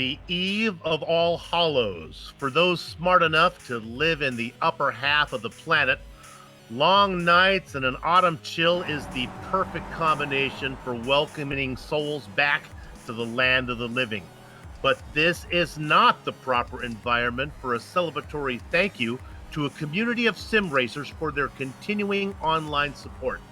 The eve of All Hallows. For those smart enough to live in the upper half of the planet, long nights and an autumn chill is the perfect combination for welcoming souls back to the land of the living. But this is not the proper environment for a celebratory thank you to a community of sim racers for their continuing online support.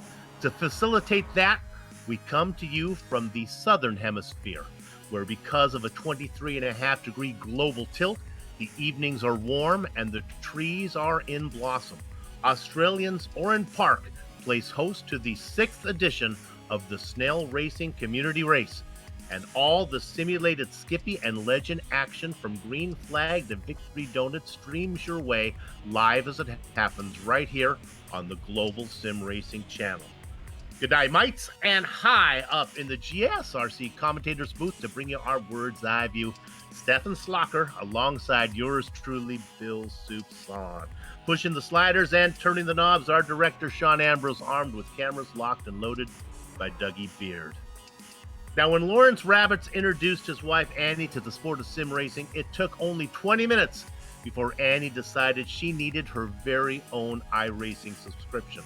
To facilitate that, we come to you from the southern hemisphere, where because of a 23.5-degree global tilt, the evenings are warm and the trees are in blossom. Australians Oran Park plays host to the 6th edition of the Snail Racing Community Race, and all the simulated Skippy and Legend action from Green Flag to Victory Donut streams your way live as it happens right here on the Global SimRacing Channel. Good night, mates, and high up in the GSRC commentators booth to bring you our bird's eye view, Stefan Slocker, alongside yours truly, Bill Soupson. Pushing the sliders and turning the knobs, our director, Sean Ambrose, armed with cameras locked and loaded by Dougie Beard. Now, when Lawrence Rabbits introduced his wife, Annie, to the sport of sim racing, it took only 20 minutes before Annie decided she needed her very own iRacing subscription.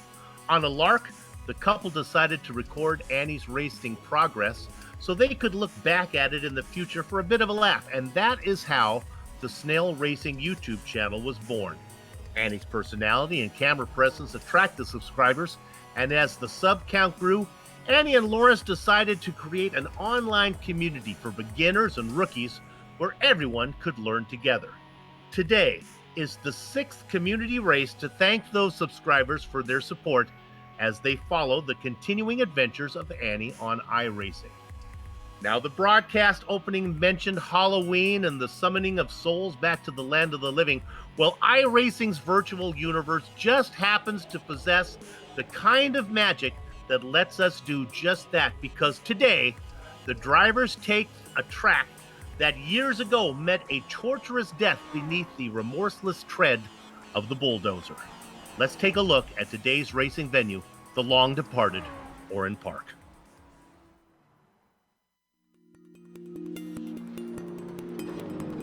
On a lark, the couple decided to record Annie's racing progress so they could look back at it in the future for a bit of a laugh, and that is how the Snail Racing YouTube channel was born. Annie's personality and camera presence attracted subscribers, and as the sub count grew, Annie and Lawrence decided to create an online community for beginners and rookies where everyone could learn together. Today is the 6th community race to thank those subscribers for their support as they follow the continuing adventures of Annie on iRacing. Now, the broadcast opening mentioned Halloween and the summoning of souls back to the land of the living. Well, iRacing's virtual universe just happens to possess the kind of magic that lets us do just that, because today, the drivers take a track that years ago met a torturous death beneath the remorseless tread of the bulldozer. Let's take a look at today's racing venue, the long-departed Oran Park.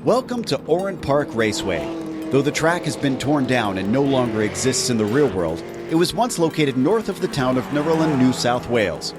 Welcome to Oran Park Raceway. Though the track has been torn down and no longer exists in the real world, it was once located north of the town of Newcomers, New South Wales.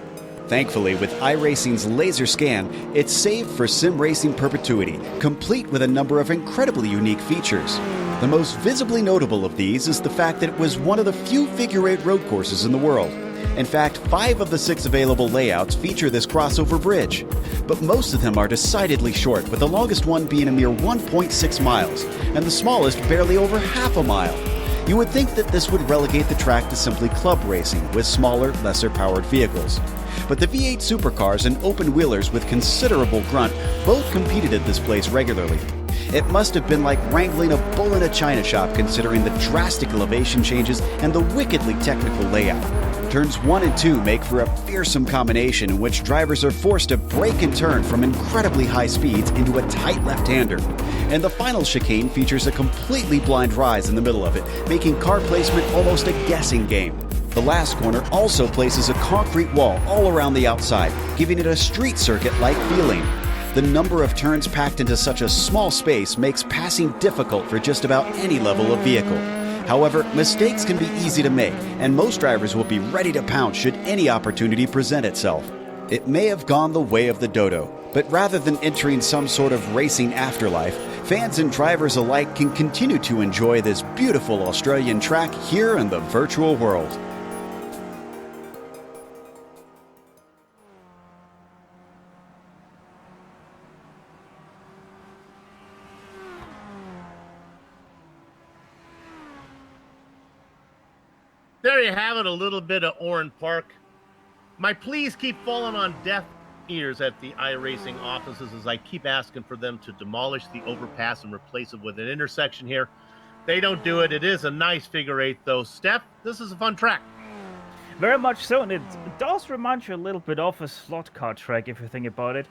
Thankfully, with iRacing's laser scan, it's saved for sim racing perpetuity, complete with a number of incredibly unique features. The most visibly notable of these is the fact that it was one of the few figure-8 road courses in the world. In fact, 5 of the 6 available layouts feature this crossover bridge, but most of them are decidedly short, with the longest one being a mere 1.6 miles, and the smallest barely over half a mile. You would think that this would relegate the track to simply club racing with smaller, lesser-powered vehicles. But the V8 supercars and open-wheelers with considerable grunt both competed at this place regularly. It must have been like wrangling a bull in a china shop, considering the drastic elevation changes and the wickedly technical layout. Turns 1 and 2 make for a fearsome combination in which drivers are forced to brake and turn from incredibly high speeds into a tight left-hander. And the final chicane features a completely blind rise in the middle of it, making car placement almost a guessing game. The last corner also places a concrete wall all around the outside, giving it a street circuit-like feeling. The number of turns packed into such a small space makes passing difficult for just about any level of vehicle. However, mistakes can be easy to make, and most drivers will be ready to pounce should any opportunity present itself. It may have gone the way of the dodo, but rather than entering some sort of racing afterlife, fans and drivers alike can continue to enjoy this beautiful Australian track here in the virtual world. There you have it, a little bit of Oran Park. My pleas keep falling on deaf ears at the iRacing offices as I keep asking for them to demolish the overpass and replace it with an intersection here. They don't do it. It is a nice figure-8, though. Steph, this is a fun track. Very much so, and it does remind you a little bit of a slot car track, if you think about it,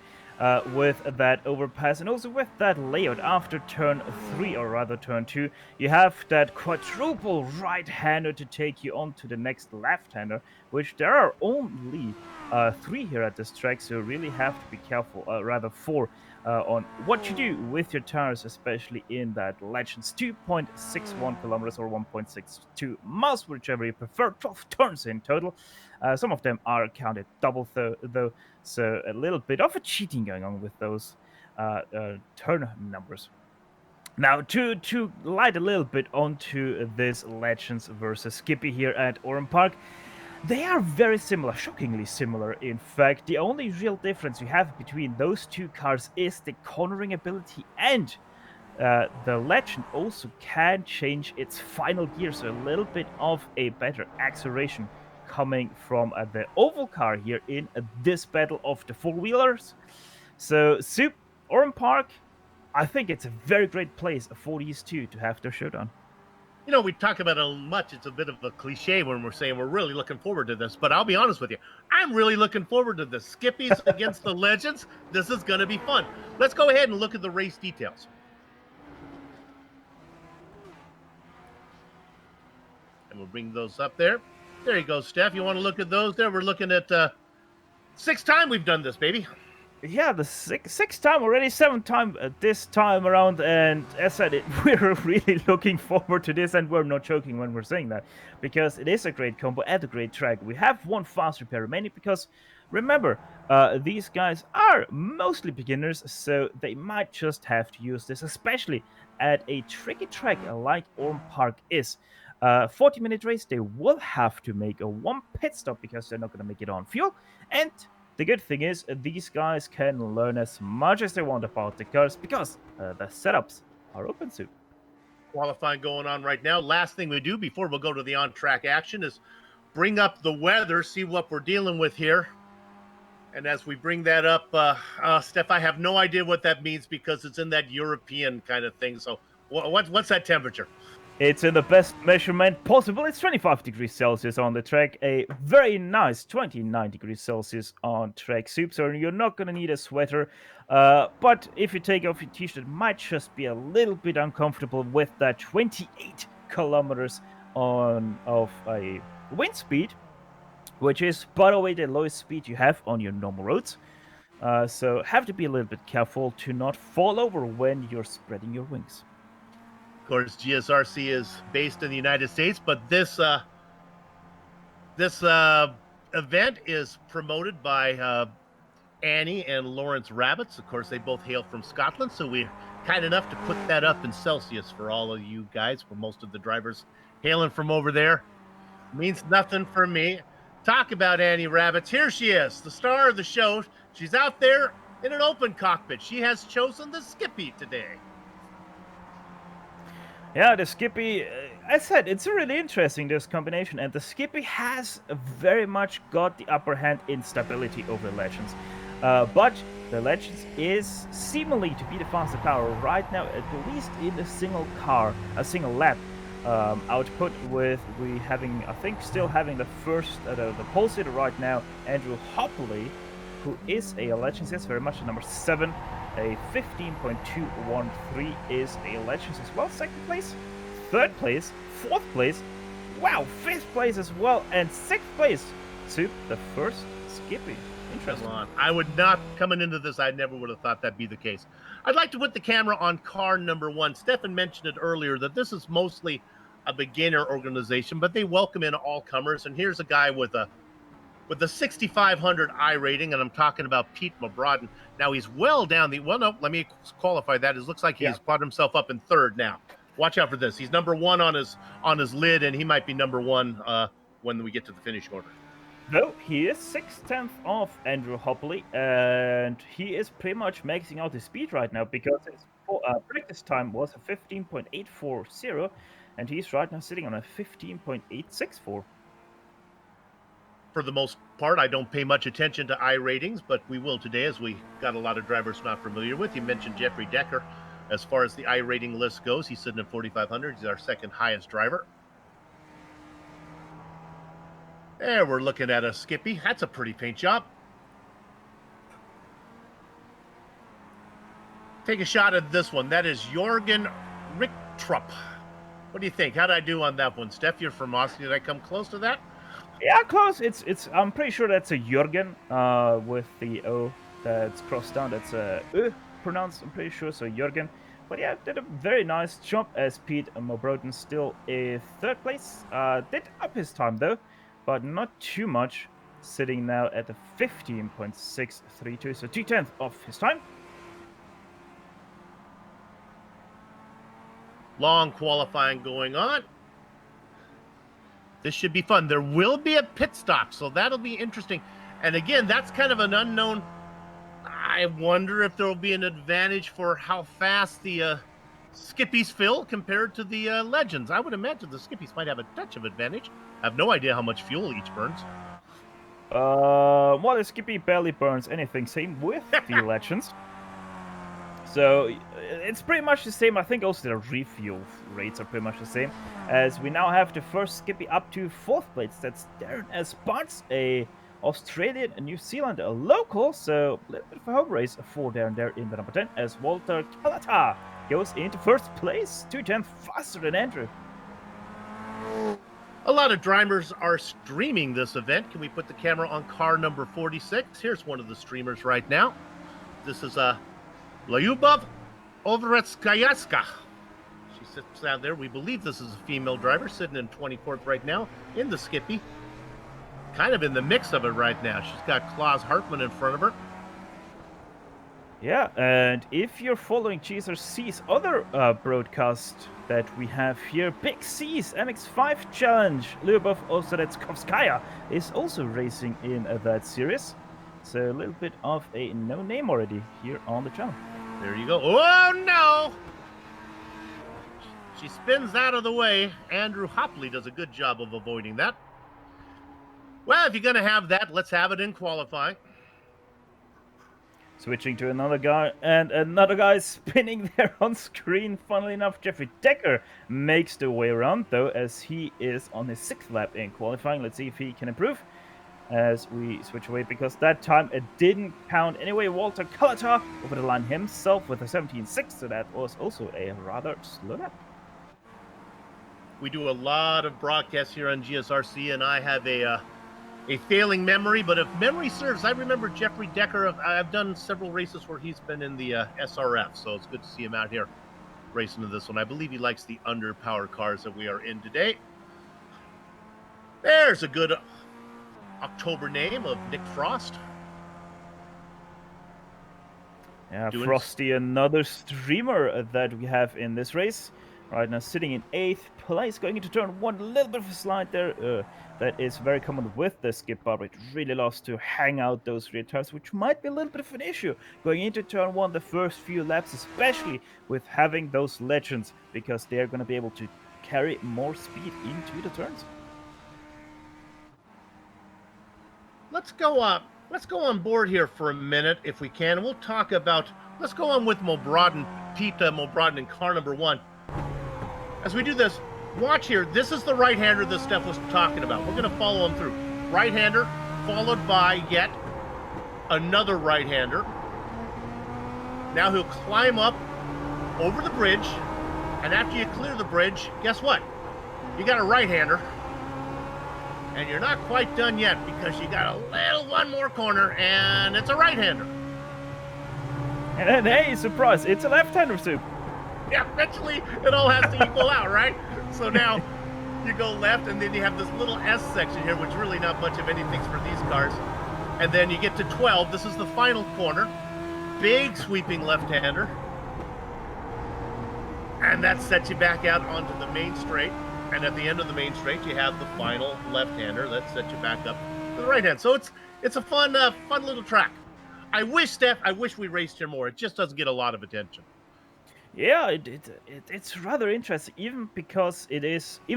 with that overpass, and also with that layout. After turn 3, or rather turn 2, you have that quadruple right-hander to take you on to the next left-hander, which there are only 3 here at this track, so you really have to be careful, rather 4, on what you do with your tires, especially in that Legends 2.61 kilometers or 1.62 miles, whichever you prefer. 12 turns in total. Some of them are counted double, though, so a little bit of a cheating going on with those turn numbers. Now, to light a little bit onto this Legends versus Skippy here at Oran Park, they are very similar, shockingly similar. In fact, the only real difference you have between those two cars is the cornering ability, and the Legend also can change its final gear, so a little bit of a better acceleration coming from the oval car here in this battle of the four-wheelers. So, Soup, Oran Park, I think it's a very great place for these two to have their showdown. You know, we talk about it much. It's a bit of a cliche when we're saying we're really looking forward to this, but I'll be honest with you. I'm really looking forward to this. Skippies against the Legends. This is going to be fun. Let's go ahead and look at the race details. And we'll bring those up there. There you go, Steph. You want to look at those there? We're looking at sixth time we've done this, baby. Yeah, the sixth time already, seventh time this time around, and as I said, we're really looking forward to this, and we're not joking when we're saying that, because it is a great combo at a great track. We have one fast repair remaining, because remember, these guys are mostly beginners, so they might just have to use this, especially at a tricky track like Orm Park is. 40-minute race, they will have to make a one pit stop because they're not going to make it on fuel, and the good thing is, these guys can learn as much as they want about the cars because the setups are open soon. Qualifying going on right now. Last thing we do before we'll go to the on-track action is bring up the weather, see what we're dealing with here. And as we bring that up, Steph, I have no idea what that means because it's in that European kind of thing. So what's that temperature? It's in the best measurement possible. It's 25 degrees Celsius on the track. A very nice 29 degrees Celsius on track soup. So you're not going to need a sweater. But if you take off your t-shirt, it might just be a little bit uncomfortable with that 28 kilometers of a wind speed, which is, by the way, the lowest speed you have on your normal roads. So have to be a little bit careful to not fall over when you're spreading your wings. Of course, GSRC is based in the United States, but this event is promoted by Annie and Lawrence Rabbits. Of course, they both hail from Scotland, so we're kind enough to put that up in Celsius for all of you guys, for most of the drivers hailing from over there. Means nothing for me. Talk about Annie Rabbits. Here she is, the star of the show. She's out there in an open cockpit. She has chosen the Skippy today. Yeah, the Skippy, I said, it's really interesting, this combination, and the Skippy has very much got the upper hand in stability over Legends. But the Legends is seemingly to be the faster car right now, at least in a single lap output, with we having, I think, still having the first, the pole sitter right now, Andrew Hopley, who is a Legends, yes, very much a number 7. A 15.213 is a Legends as well. Second place, third place, fourth place, wow, fifth place as well, and sixth place to the first Skippy. Interesting. I would not, coming into this, I never would have thought that'd be the case. I'd like to put the camera on car number 1. Stefan mentioned it earlier that this is mostly a beginner organization, but they welcome in all comers. And here's a guy with a 6,500 iRating, and I'm talking about Pete Mabrodin. Now he's well down the, well, no, let me qualify that. It looks like he's brought himself up in third now. Watch out for this. He's number 1 on his lid, and he might be number 1 when we get to the finish order. No, he is 6/10 of Andrew Hopley, and he is pretty much maxing out his speed right now because his practice time was a 15.840, and he's right now sitting on a 15.864. For the most part, I don't pay much attention to iRatings, but we will today as we got a lot of drivers not familiar with. You mentioned Jeffrey Decker. As far as the iRating list goes, he's sitting at 4,500. He's our second highest driver. There, we're looking at a Skippy. That's a pretty paint job. Take a shot at this one. That is Jorgen Richtrup. What do you think? How did I do on that one? Steph, you're from Austin. Did I come close to that? Yeah, close. It's. I'm pretty sure that's a Jürgen with the O that's crossed down. That's a pronounced, I'm pretty sure, so Jürgen. But yeah, did a very nice job as Pete Mobroden still in 3rd place. Did up his time though, but not too much, sitting now at a 15.632, so 2/10 of his time. Long qualifying going on. This should be fun. There will be a pit stop, so that'll be interesting. And again, that's kind of an unknown. I wonder if there will be an advantage for how fast the Skippies fill compared to the Legends. I would imagine the Skippies might have a touch of advantage. I have no idea how much fuel each burns. Well, the Skippy barely burns anything. Same with the Legends. So it's pretty much the same. I think also the refuel rates are pretty much the same. As we now have the first Skippy up to 4th place. That's Darren S. Barnes, a Australian, a New Zealand, a local. So a little bit of a home race for Darren there in the number 10. As Walter Kalata goes into 1st place, 2/10 faster than Andrew. A lot of drivers are streaming this event. Can we put the camera on car number 46? Here's one of the streamers right now. This is Lyubov Overetskayaska. She sits down there. We believe this is a female driver sitting in 24th right now in the Skippy. Kind of in the mix of it right now. She's got Klaus Hartmann in front of her. Yeah, and if you're following Cheezer C's other broadcast that we have here, Big C's MX5 Challenge, Lyubov Oseretskaya is also racing in that series. So a little bit of a no name already here on the channel. There you go. Oh, no! She spins out of the way. Andrew Hopley does a good job of avoiding that. Well, if you're going to have that, let's have it in qualifying. Switching to another guy, and another guy spinning there on screen. Funnily enough, Jeffrey Decker makes the way around, though, as he is on his 6th lap in qualifying. Let's see if he can improve as we switch away, because that time it didn't count. Anyway, Walter Kalata over the line himself with a 17.6, so that was also a rather slow lap. We do a lot of broadcasts here on GSRC, and I have a failing memory, but if memory serves, I remember Jeffrey Decker. I've done several races where he's been in the SRF, so it's good to see him out here racing in this one. I believe he likes the underpowered cars that we are in today. There's a good October name of Nick Frost. Yeah, Frosty, another streamer that we have in this race. Right now sitting in 8th place, going into turn 1, a little bit of a slide there. That is very common with the skip bar. It really loves to hang out those rear tires, which might be a little bit of an issue going into turn 1, the first few laps, especially with having those Legends, because they're going to be able to carry more speed into the turns. Let's go on board here for a minute if we can. We'll talk about, let's go on with Mobroden, Pete Mobroden in car number 1. As we do this, watch here. This is the right-hander that Steph was talking about. We're going to follow him through. Right-hander, followed by yet another right-hander. Now he'll climb up over the bridge, and after you clear the bridge, guess what? You got a right-hander, and you're not quite done yet because you got one more corner, and it's a right-hander. And then, hey, surprise, it's a left-hander, Soup. Yeah, eventually it all has to equal out, right? So now you go left, and then you have this little S section here, which really not much of anything for these cars. And then you get to 12. This is the final corner. Big sweeping left-hander. And that sets you back out onto the main straight. And at the end of the main straight, you have the final left-hander. That sets you back up to the right hand. So it's a fun little track. I wish, Steph, we raced here more. It just doesn't get a lot of attention. Yeah, it's rather interesting, even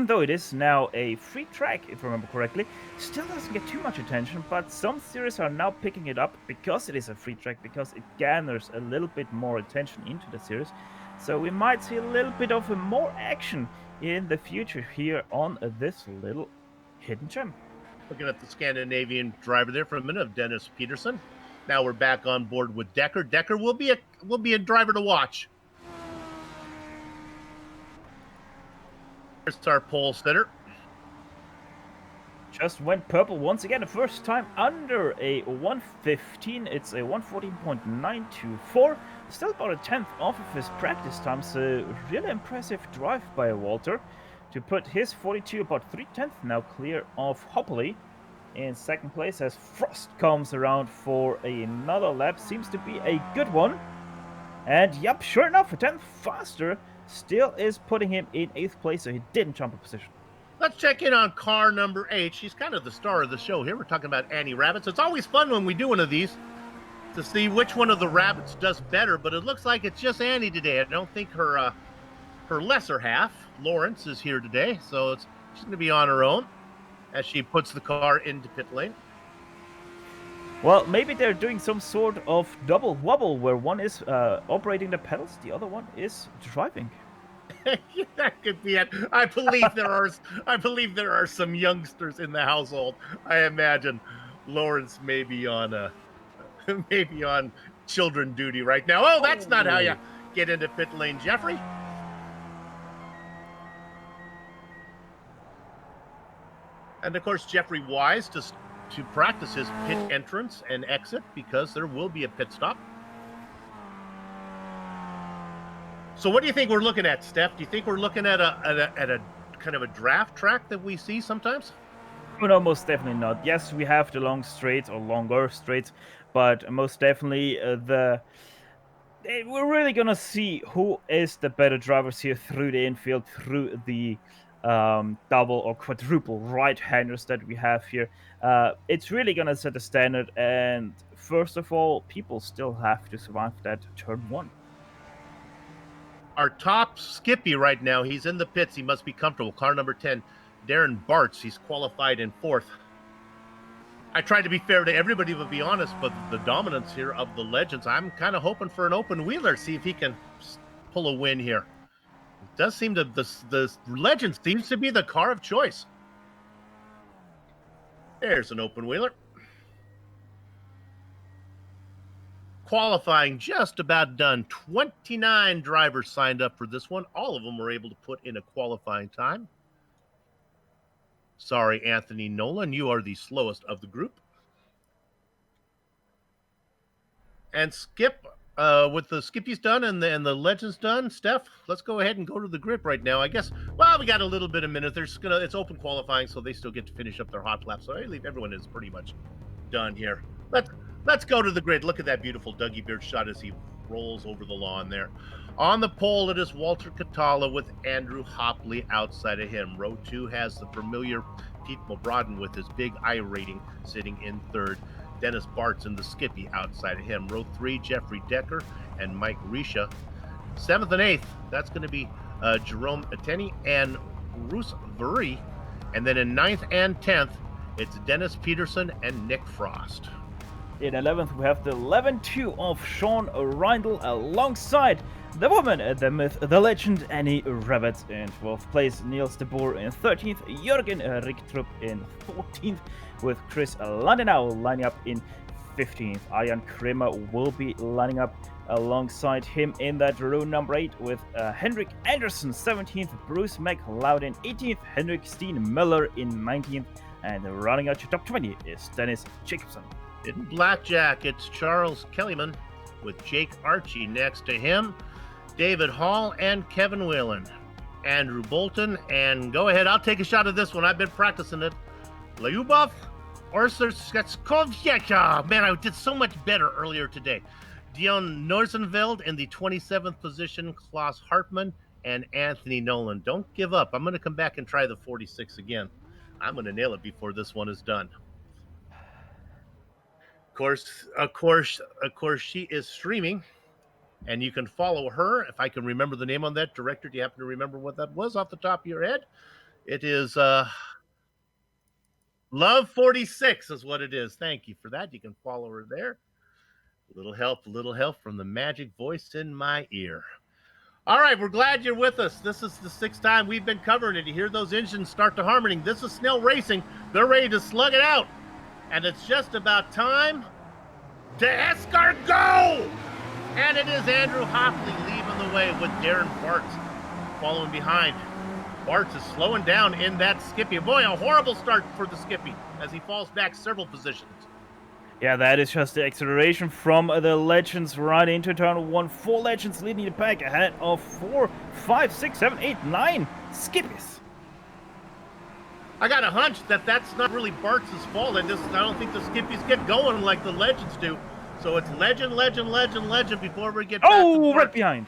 though it is now a free track, if I remember correctly, still doesn't get too much attention, but some series are now picking it up because it is a free track, because it garners a little bit more attention into the series. So we might see a little bit of more action in the future here on this little hidden gem. Looking at the Scandinavian driver there for a minute of Dennis Peterson. Now we're back on board with Decker. Decker will be a driver to watch. Here's our pole sitter. just went purple once again. The first time under a 115. It's a 114.924. Still about a 10th off of his practice time. So really impressive drive by Walter to put his 42 about 3/10 now clear of Hopley in second place as Frost comes around for another lap. Seems to be a good one. And yep, sure enough, a 10th faster still is putting him in 8th place, so he didn't jump a position. Let's check in on car number 8. She's kind of the star of the show here. We're talking about Annie Rabbits. It's always fun when we do one of these to see which one of the rabbits does better, but it looks like it's just Annie today. I don't think her lesser half, Lawrence, is here today, so she's going to be on her own as she puts the car into pit lane. Well, maybe they're doing some sort of double wobble where one is operating the pedals, the other one is driving. That could be it. I believe there are some youngsters in the household. I imagine Lawrence may be on children duty right now. Oh, that's not how you get into pit lane, Jeffrey. And of course, Jeffrey Wise to practice his pit entrance and exit because there will be a pit stop. So what do you think we're looking at, Steph? Do you think we're looking at a kind of a draft track that we see sometimes? No, most definitely not. Yes, we have the long straights or longer straights, but most definitely we're really gonna see who is the better drivers here through the infield, through the double or quadruple right-handers that we have here. It's really gonna set the standard, and first of all, people still have to survive that turn 1. Our top Skippy right now, he's in the pits. He must be comfortable. Car number 10, Darren Bartz. He's qualified in 4th. I tried to be fair to everybody, but be honest, but the dominance here of the legends, I'm kind of hoping for an open wheeler, see if he can pull a win here. It does seem to, the legend seems to be the car of choice. There's an open wheeler. Qualifying just about done. 29 drivers signed up for this one. All of them were able to put in a qualifying time. Sorry, Anthony Nolan, you are the slowest of the group. And Skip, with the Skippies done and the Legends done, Steph, let's go ahead and go to the grip right now. I guess, well, we got a little bit of minute. It's open qualifying, so they still get to finish up their hot lap. So I believe everyone is pretty much done here. Let's go to the grid. Look at that beautiful Dougie Beard shot as he rolls over the lawn there. On the pole, it is Walter Catala with Andrew Hopley outside of him. Row 2 has the familiar Pete Mulbrodden with his big I rating sitting in 3rd. Dennis Bartz in the Skippy outside of him. Row 3, Jeffrey Decker and Mike Risha. 7th and 8th, that's going to be Jerome Atteni and Bruce Vuri. And then in 9th and 10th, it's Dennis Peterson and Nick Frost. In 11th, we have the 11-2 of Sean Reindl alongside the woman, the myth, the legend, Annie Rabbits in 12th place. Niels de Boer in 13th. Jürgen Richtrup in 14th, with Chris Landenau lining up in 15th. Arjan Kramer will be lining up alongside him in that row number 8, with Henrik Anderson 17th, Bruce McLeod 18th, Henrik Steen Miller in 19th, and running out your top 20 is Dennis Jacobson. In blackjack, it's Charles Kellyman with Jake Archie next to him, David Hall and Kevin Whalen, Andrew Bolton, and go ahead, I'll take a shot at this one. I've been practicing it. Lyubov Orsersketskovcheka. Man, I did so much better earlier today. Dion Norsenveld in the 27th position, Klaus Hartmann and Anthony Nolan. Don't give up. I'm going to come back and try the 46 again. I'm going to nail it before this one is done. Of course, she is streaming, and you can follow her. If I can remember the name on that, director, do you happen to remember what that was off the top of your head? It is Love 46 is what it is. Thank you for that. You can follow her there. A little help from the magic voice in my ear. All right, we're glad you're with us. This is the 6th time we've been covering it. You hear those engines start to harmony. This is Snail Racing. They're ready to slug it out. And it's just about time to escargot! And it is Andrew Hopley leading the way with Darren Bartz following behind. Bartz is slowing down in that Skippy. Boy, a horrible start for the Skippy as he falls back several positions. Yeah, that is just the acceleration from the Legends right into turn 1. 4 Legends leading the pack ahead of 4, 5, 6, 7, 8, 9 Skippies. I got a hunch that that's not really Bartz's fault. I don't think the Skippies get going like the Legends do. So it's Legend before we get back to Bartz. Right behind.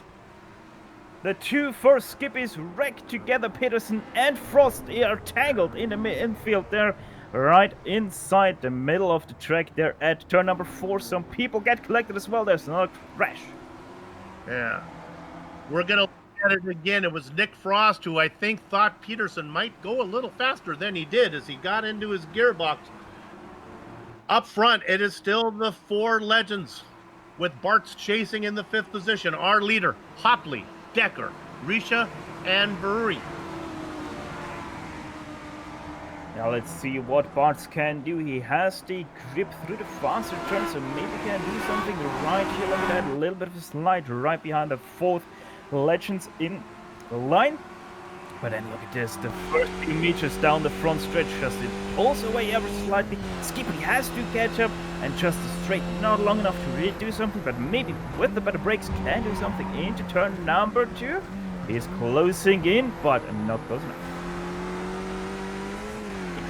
The two first Skippies wreck together. Peterson and Frost are tangled in the infield there. Right inside the middle of the track there at turn number 4. Some people get collected as well. There's another crash. Yeah. We're going to look at it again. It was Nick Frost who I think thought Peterson might go a little faster than he did as he got into his gearbox. Up front, it is still the 4 Legends with Bartz chasing in the 5th position. Our leader, Hopley, Decker, Risha, and Brewery. Now let's see what Bartz can do. He has the grip through the faster turn, so maybe he can do something right here. Look at that, a little bit of a slide right behind the 4th Legends in the line. But then look at this, the first few meters down the front stretch, just it pulls away ever slightly. Skippy has to catch up, and just the straight not long enough to really do something, but maybe with the better brakes can do something into turn number 2. He's closing in, but not close enough.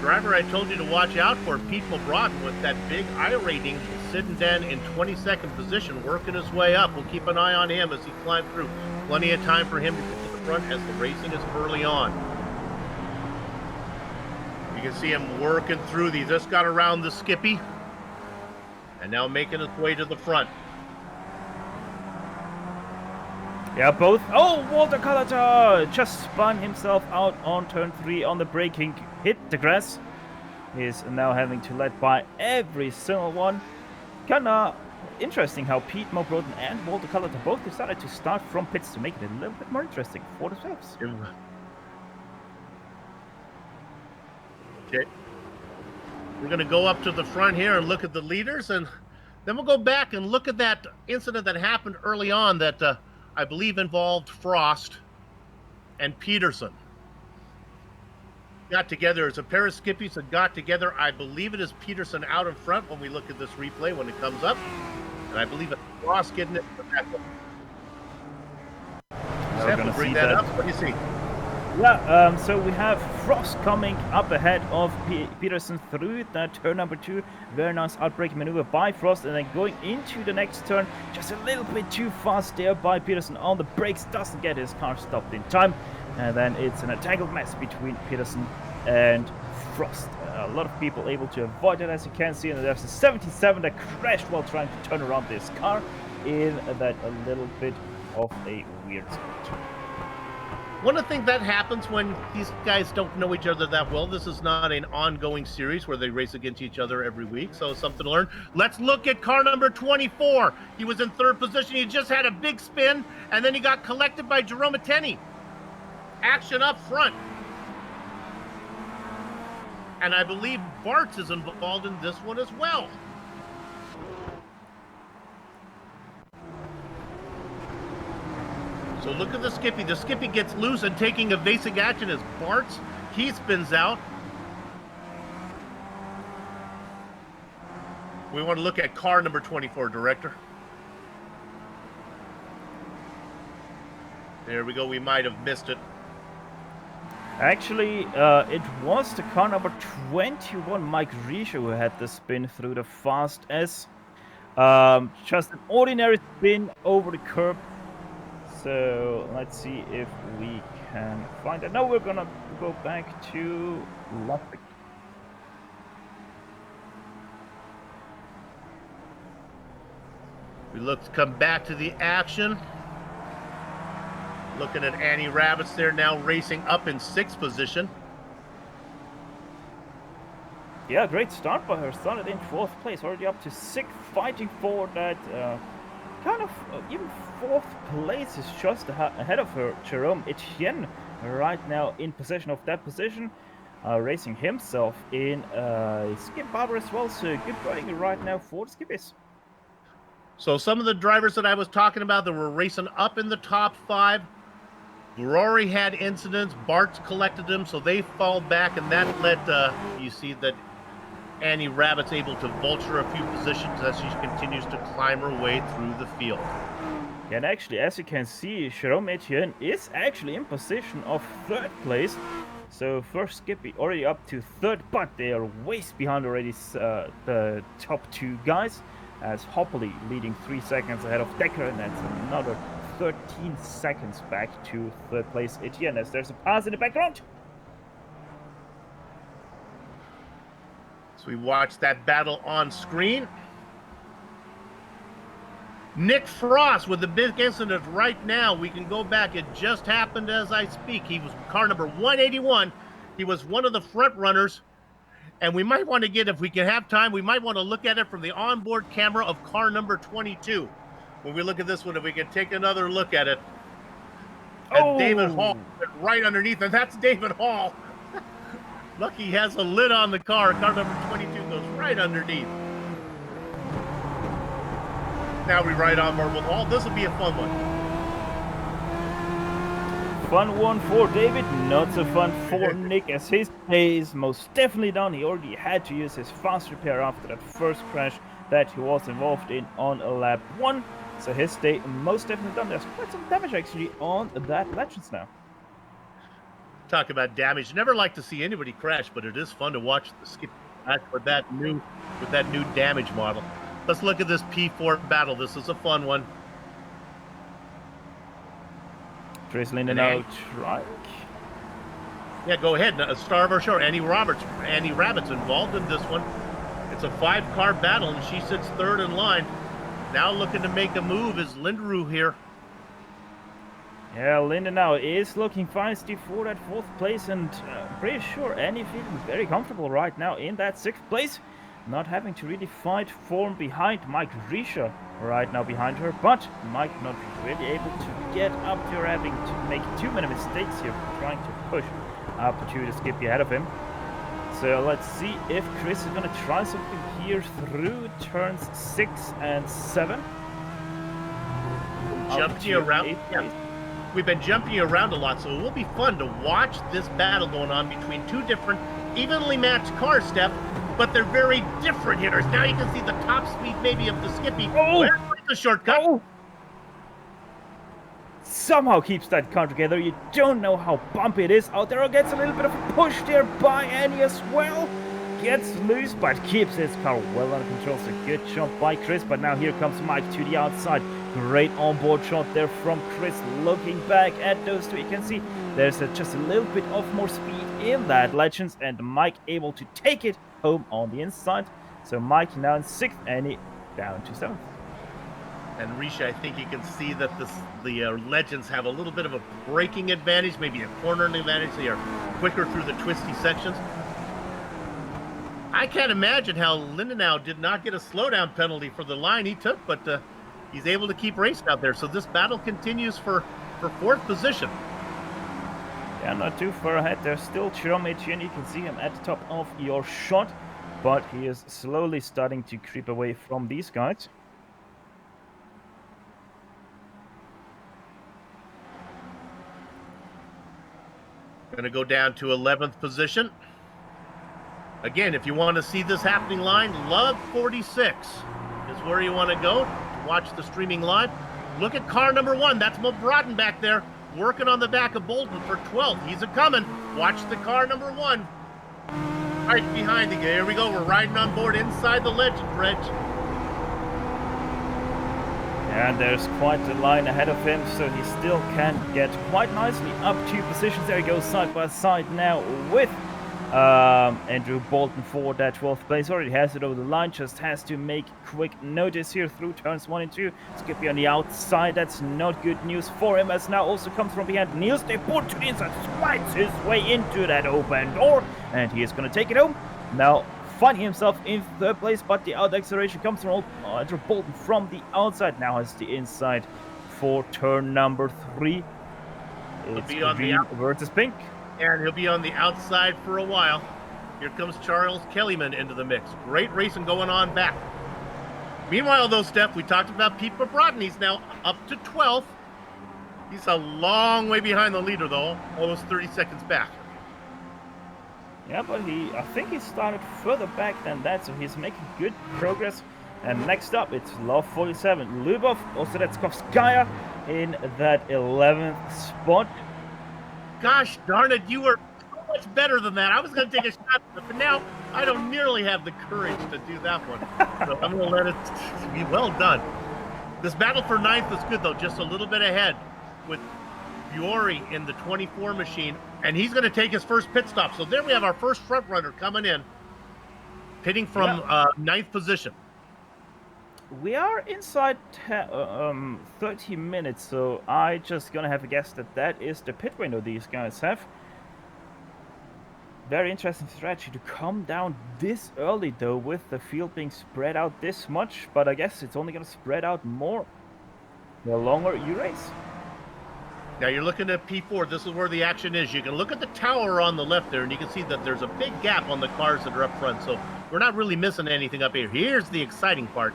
Driver I told you to watch out for, Pete Mulbroden, with that big iRacing sitting down in 22nd position, working his way up. We'll keep an eye on him as he climbs through. Plenty of time for him to get to the front as the racing is early on. You can see him working through these. Just got around the Skippy and now making his way to the front. Yeah, both. Oh, Walter Collata just spun himself out on turn 3 on the braking, hit the grass. He's now having to let by every single one. Kinda interesting how Pete Mulbroden and Walter Collata both decided to start from pits to make it a little bit more interesting for themselves. Okay. We're going to go up to the front here and look at the leaders, and then we'll go back and look at that incident that happened early on that I believe involved Frost and Peterson. Got together as a pair of Skippies that got together. I believe it is Peterson out in front when we look at this replay when it comes up. And I believe it's Frost getting it in the back. We're going to bring that up. What do you see? Yeah, so we have Frost coming up ahead of Peterson through that turn number 2. Very nice outbreaking maneuver by Frost, and then going into the next turn, just a little bit too fast there by Peterson on the brakes, doesn't get his car stopped in time, and then it's an entangled mess between Peterson and Frost. A lot of people able to avoid it, as you can see, and there's a 77 that crashed while trying to turn around this car in that a little bit of a weird spot. One of the things that happens when these guys don't know each other that well, this is not an ongoing series where they race against each other every week, so something to learn. Let's look at car number 24. He was in 3rd position. He just had a big spin, and then he got collected by Jerome Atteni. Action up front. And I believe Bartz is involved in this one as well. So look at the Skippy. The Skippy gets loose and taking evasive action as Bartz, he spins out. We want to look at car number 24, Director. There we go. We might have missed it. Actually, it was the car number 21, Mike Risha, who had the spin through the Fast S. Just an ordinary spin over the curb. So let's see if we can find it. Now we're gonna go back to Ludwig. We look to come back to the action. Looking at Annie Rabbits there now racing up in 6th position. Yeah, great start by her. Started in 4th place, already up to 6th, fighting for that kind of even 4th place is just ahead of her. Jerome Etienne right now in possession of that position, racing himself in Skip Barber as well. So good riding right now for the Skippies. So some of the drivers that I was talking about that were racing up in the top 5, Rory had incidents. Bart's collected them, so they fall back, and that led you see that Annie Rabbit's able to vulture a few positions as she continues to climb her way through the field. And actually, as you can see, Jerome Etienne is actually in position of 3rd place. So first Skippy already up to 3rd, but they are waist behind already the top 2 guys. As Hopley leading 3 seconds ahead of Decker, and that's another 13 seconds back to 3rd place Etienne, as there's a pass in the background. So we watch that battle on screen. Nick Frost with the big incident right now. We can go back. It just happened as I speak. He was car number 181. He was one of the front runners. And we might want to get, if we can have time, we might want to look at it from the onboard camera of car number 22. When we look at this one, if we can take another look at it. And David Hall right underneath, and that's David Hall. Lucky he has a lid on the car. Car number 22 goes right underneath. Now we ride on board with Hall. This will be a fun one. Fun one for David, not so fun for Nick, as his day is most definitely done. He already had to use his fast repair after that first crash that he was involved in on lap 1. So his day most definitely done. There's quite some damage actually on that Legends now. Talk about damage. Never like to see anybody crash, but it is fun to watch the skip with that new damage model. Let's look at this P4 battle. This is a fun one. Chris Linden out, right? Yeah, go ahead. Star of our show, Annie Rabbit's involved in this one. It's a 5-car battle, and she sits 3rd in line. Now looking to make a move is Linderoo here. Yeah, Linden now is looking feisty for that 4th place, and pretty sure Annie feeling very comfortable right now in that 6th place. Not having to really fight form behind Mike Risha right now behind her, but Mike not really able to get up to her, having to make too many mistakes here, trying to push up to the Skippy ahead of him. So let's see if Chris is going to try something here through turns 6 and 7. Jumping around. Yeah. We've been jumping around a lot, so it will be fun to watch this battle going on between 2 different evenly matched cars, Steph, but they're very different hitters. Now you can see the top speed maybe of the Skippy. Oh! The shortcut. Oh! Somehow keeps that car together. You don't know how bumpy it is out there. Gets a little bit of a push there by Annie as well. Gets loose, but keeps his car well under control. So good shot by Chris, but now here comes Mike to the outside. Great onboard shot there from Chris. Looking back at those 2, you can see there's just a little bit of more speed in that Legends, and Mike able to take it home on the inside. So Mike now in 6th, Annie down to 7th. And Risha, I think you can see that the Legends have a little bit of a braking advantage, maybe a cornering advantage. They are quicker through the twisty sections. I can't imagine how Lindenau did not get a slowdown penalty for the line he took, but he's able to keep racing out there. So this battle continues for 4th position. Yeah, not too far ahead. There's still Jerome Etienne. You can see him at the top of your shot, but he is slowly starting to creep away from these guys. Going to go down to 11th position. Again, if you want to see this happening line, Love 46 is where you want to go to watch the streaming live. Look at car number 1. That's Mo Broughton back there, working on the back of Bolton for 12th. He's a-coming. Watch the car number 1. Right behind you. Here we go. We're riding on board inside the Legend, Reg. And there's quite a line ahead of him, so he still can get quite nicely up 2 positions. There he goes side by side now with Andrew Bolton for that 12th place. Already has it over the line, just has to make quick notice here through turns 1 and 2. Skippy on the outside, that's not good news for him, as now also comes from behind Niels de Boer to the inside, slides his way into that open door, and he is going to take it home. Now finding himself in 3rd place, but the out acceleration comes from Andrew Bolton from the outside. Now has the inside for turn number 3. It's green versus pink. And he'll be on the outside for a while. Here comes Charles Kellyman into the mix. Great racing going on back. Meanwhile, though, Steph, we talked about Pete Broughton. He's now up to 12th. He's a long way behind the leader, though, almost 30 seconds back. Yeah, but I think he started further back than that, so he's making good progress. And next up, it's Love 47, Lubov Oseretskov in that 11th spot. Gosh darn it, you were so much better than that. I was going to take a shot at it, but now I don't nearly have the courage to do that one. So I'm going to let it be well done. This battle for 9th is good, though, just a little bit ahead with Fiore in the 24 machine, and he's going to take his first pit stop. So there we have our first front runner coming in, pitting from 9th position. We are inside 30 minutes, so I just gonna have a guess that is the pit window these guys have. Very interesting strategy to come down this early, though, with the field being spread out this much, but I guess it's only gonna spread out more the longer you race. Now you're looking at P4. This is where the action is. You can look at the tower on the left there, and you can see that there's a big gap on the cars that are up front, so we're not really missing anything up here. Here's the exciting part.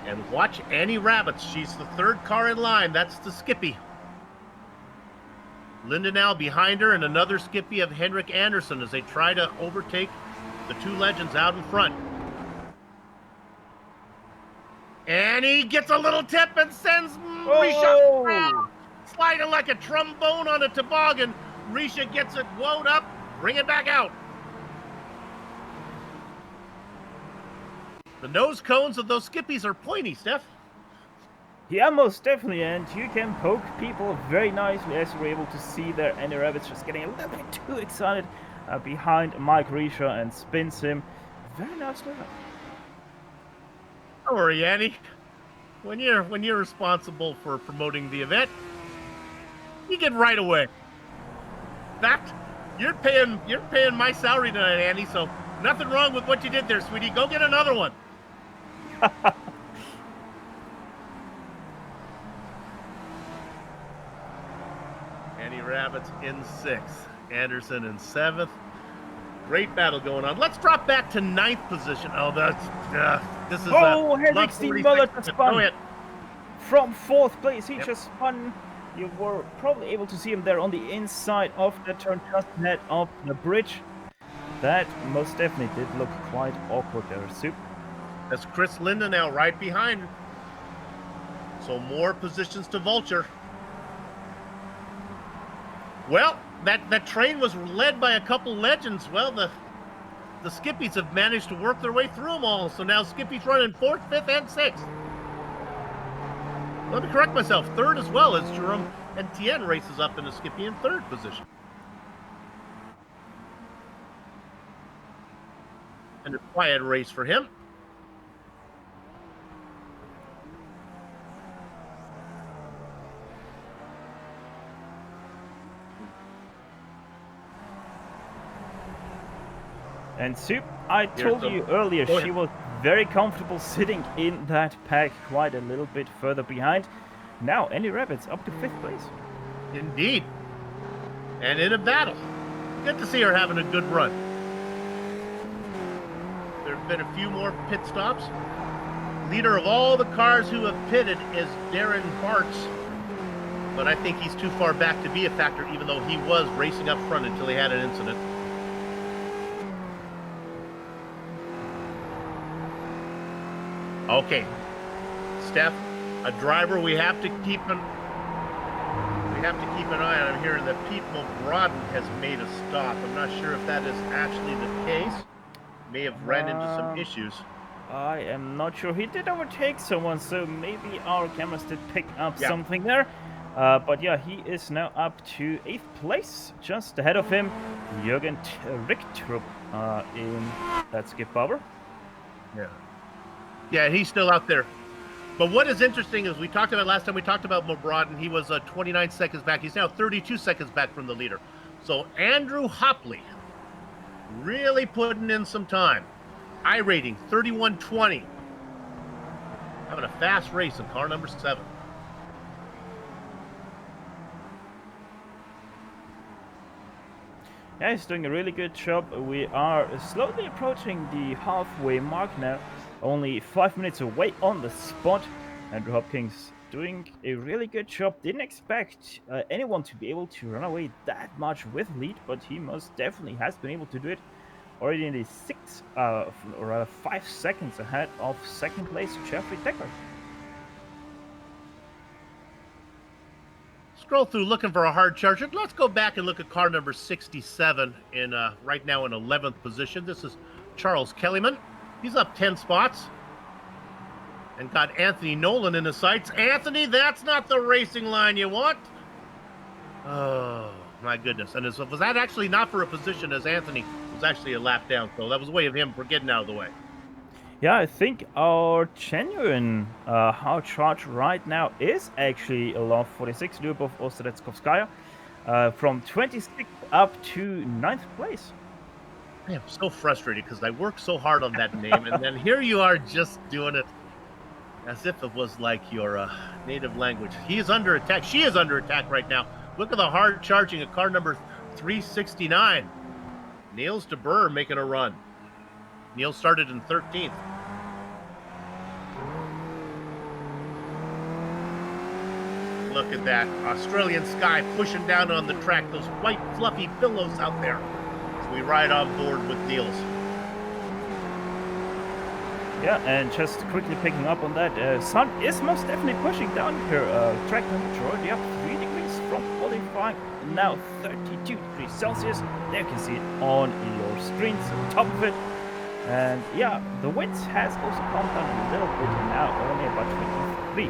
And watch Annie Rabbits. She's the 3rd car in line. That's the Skippy. Lindenau behind her, and another Skippy of Henrik Anderson as they try to overtake the 2 legends out in front. Annie gets a little tip and sends Risha sliding like a trombone on a toboggan. Risha gets it wound up, bring it back out. The nose cones of those Skippies are pointy, Steph. Yeah, most definitely, and you can poke people very nicely, as you're able to see there. Andy Rabbit's just getting a little bit too excited behind Mike Risha and spins him. Very nicely done. Don't worry, Annie. When you're responsible for promoting the event, you get right away. In fact, you're paying my salary tonight, Annie, so nothing wrong with what you did there, sweetie. Go get another one. Annie Rabbits in 6th, Anderson in 7th. Great battle going on. Let's drop back to 9th position. Oh, that's this is Henrik Steenmuller just spun from 4th place. He just spun. You were probably able to see him there on the inside of the turn, just ahead of the bridge. That most definitely did look quite awkward there, Soup. That's Chris Linda now right behind. So more positions to Vulture. Well, that train was led by a couple legends. Well, the Skippies have managed to work their way through them all. So now Skippy's running 4th, 5th, and 6th. Let me correct myself. 3rd as well, as Jerome and Tien races up in the Skippy in 3rd position. And a quiet race for him. And Soup, I told you earlier, she was very comfortable sitting in that pack quite a little bit further behind. Now, Andy Rabbit's up to 5th place. Indeed. And in a battle. Good to see her having a good run. There have been a few more pit stops. Leader of all the cars who have pitted is Darren Hartz. But I think he's too far back to be a factor, even though he was racing up front until he had an incident. Okay, Steph, a driver we have to keep an eye on. I'm hearing that Pete Mulbrodden has made a stop. I'm not sure if that is actually the case. May have ran into some issues. I am not sure. He did overtake someone, so maybe our cameras did pick up something there. But yeah, he is now up to 8th place. Just ahead of him, Jürgen Richtrup in that skip bobber. Yeah, he's still out there. But what is interesting is we talked about last time we talked about Mulbrodden. He was 29 seconds back. He's now 32 seconds back from the leader. So Andrew Hopley really putting in some time. iRating 31:20. Having a fast race in car number 7. Yeah, he's doing a really good job. We are slowly approaching the halfway mark now. Only 5 minutes away on the spot. Andrew Hopkins doing a really good job. Didn't expect anyone to be able to run away that much with lead, but he most definitely has been able to do it. Already in the 5 seconds ahead of second place Jeffrey Decker. Scroll through looking for a hard charger. Let's go back and look at car number 67 in right now in 11th position. This is Charles Kellyman. He's up 10 spots and got Anthony Nolan in his sights. Anthony, that's not the racing line you want. Oh, my goodness. And was that actually not for a position, as Anthony was actually a lap down? So that was a way of him for getting out of the way. Yeah, I think our genuine hard charge right now is actually a Love 46 Lyubov Ostretskhovskaya from 26th up to 9th place. I am so frustrated because I worked so hard on that name, and then here you are just doing it as if it was like your native language. He is under attack. She is under attack right now. Look at the hard charging of car number 369. Niels de Boer making a run. Neil started in 13th. Look at that Australian sky pushing down on the track. Those white fluffy pillows out there as we ride on board with Niels. Yeah, and just quickly picking up on that, sun is most definitely pushing down here. Track temperature already up 3 degrees from qualifying, now 32 degrees Celsius. There you can see it on your screens, on top of it. And yeah, the wind has also calmed down a little bit now, only about 23.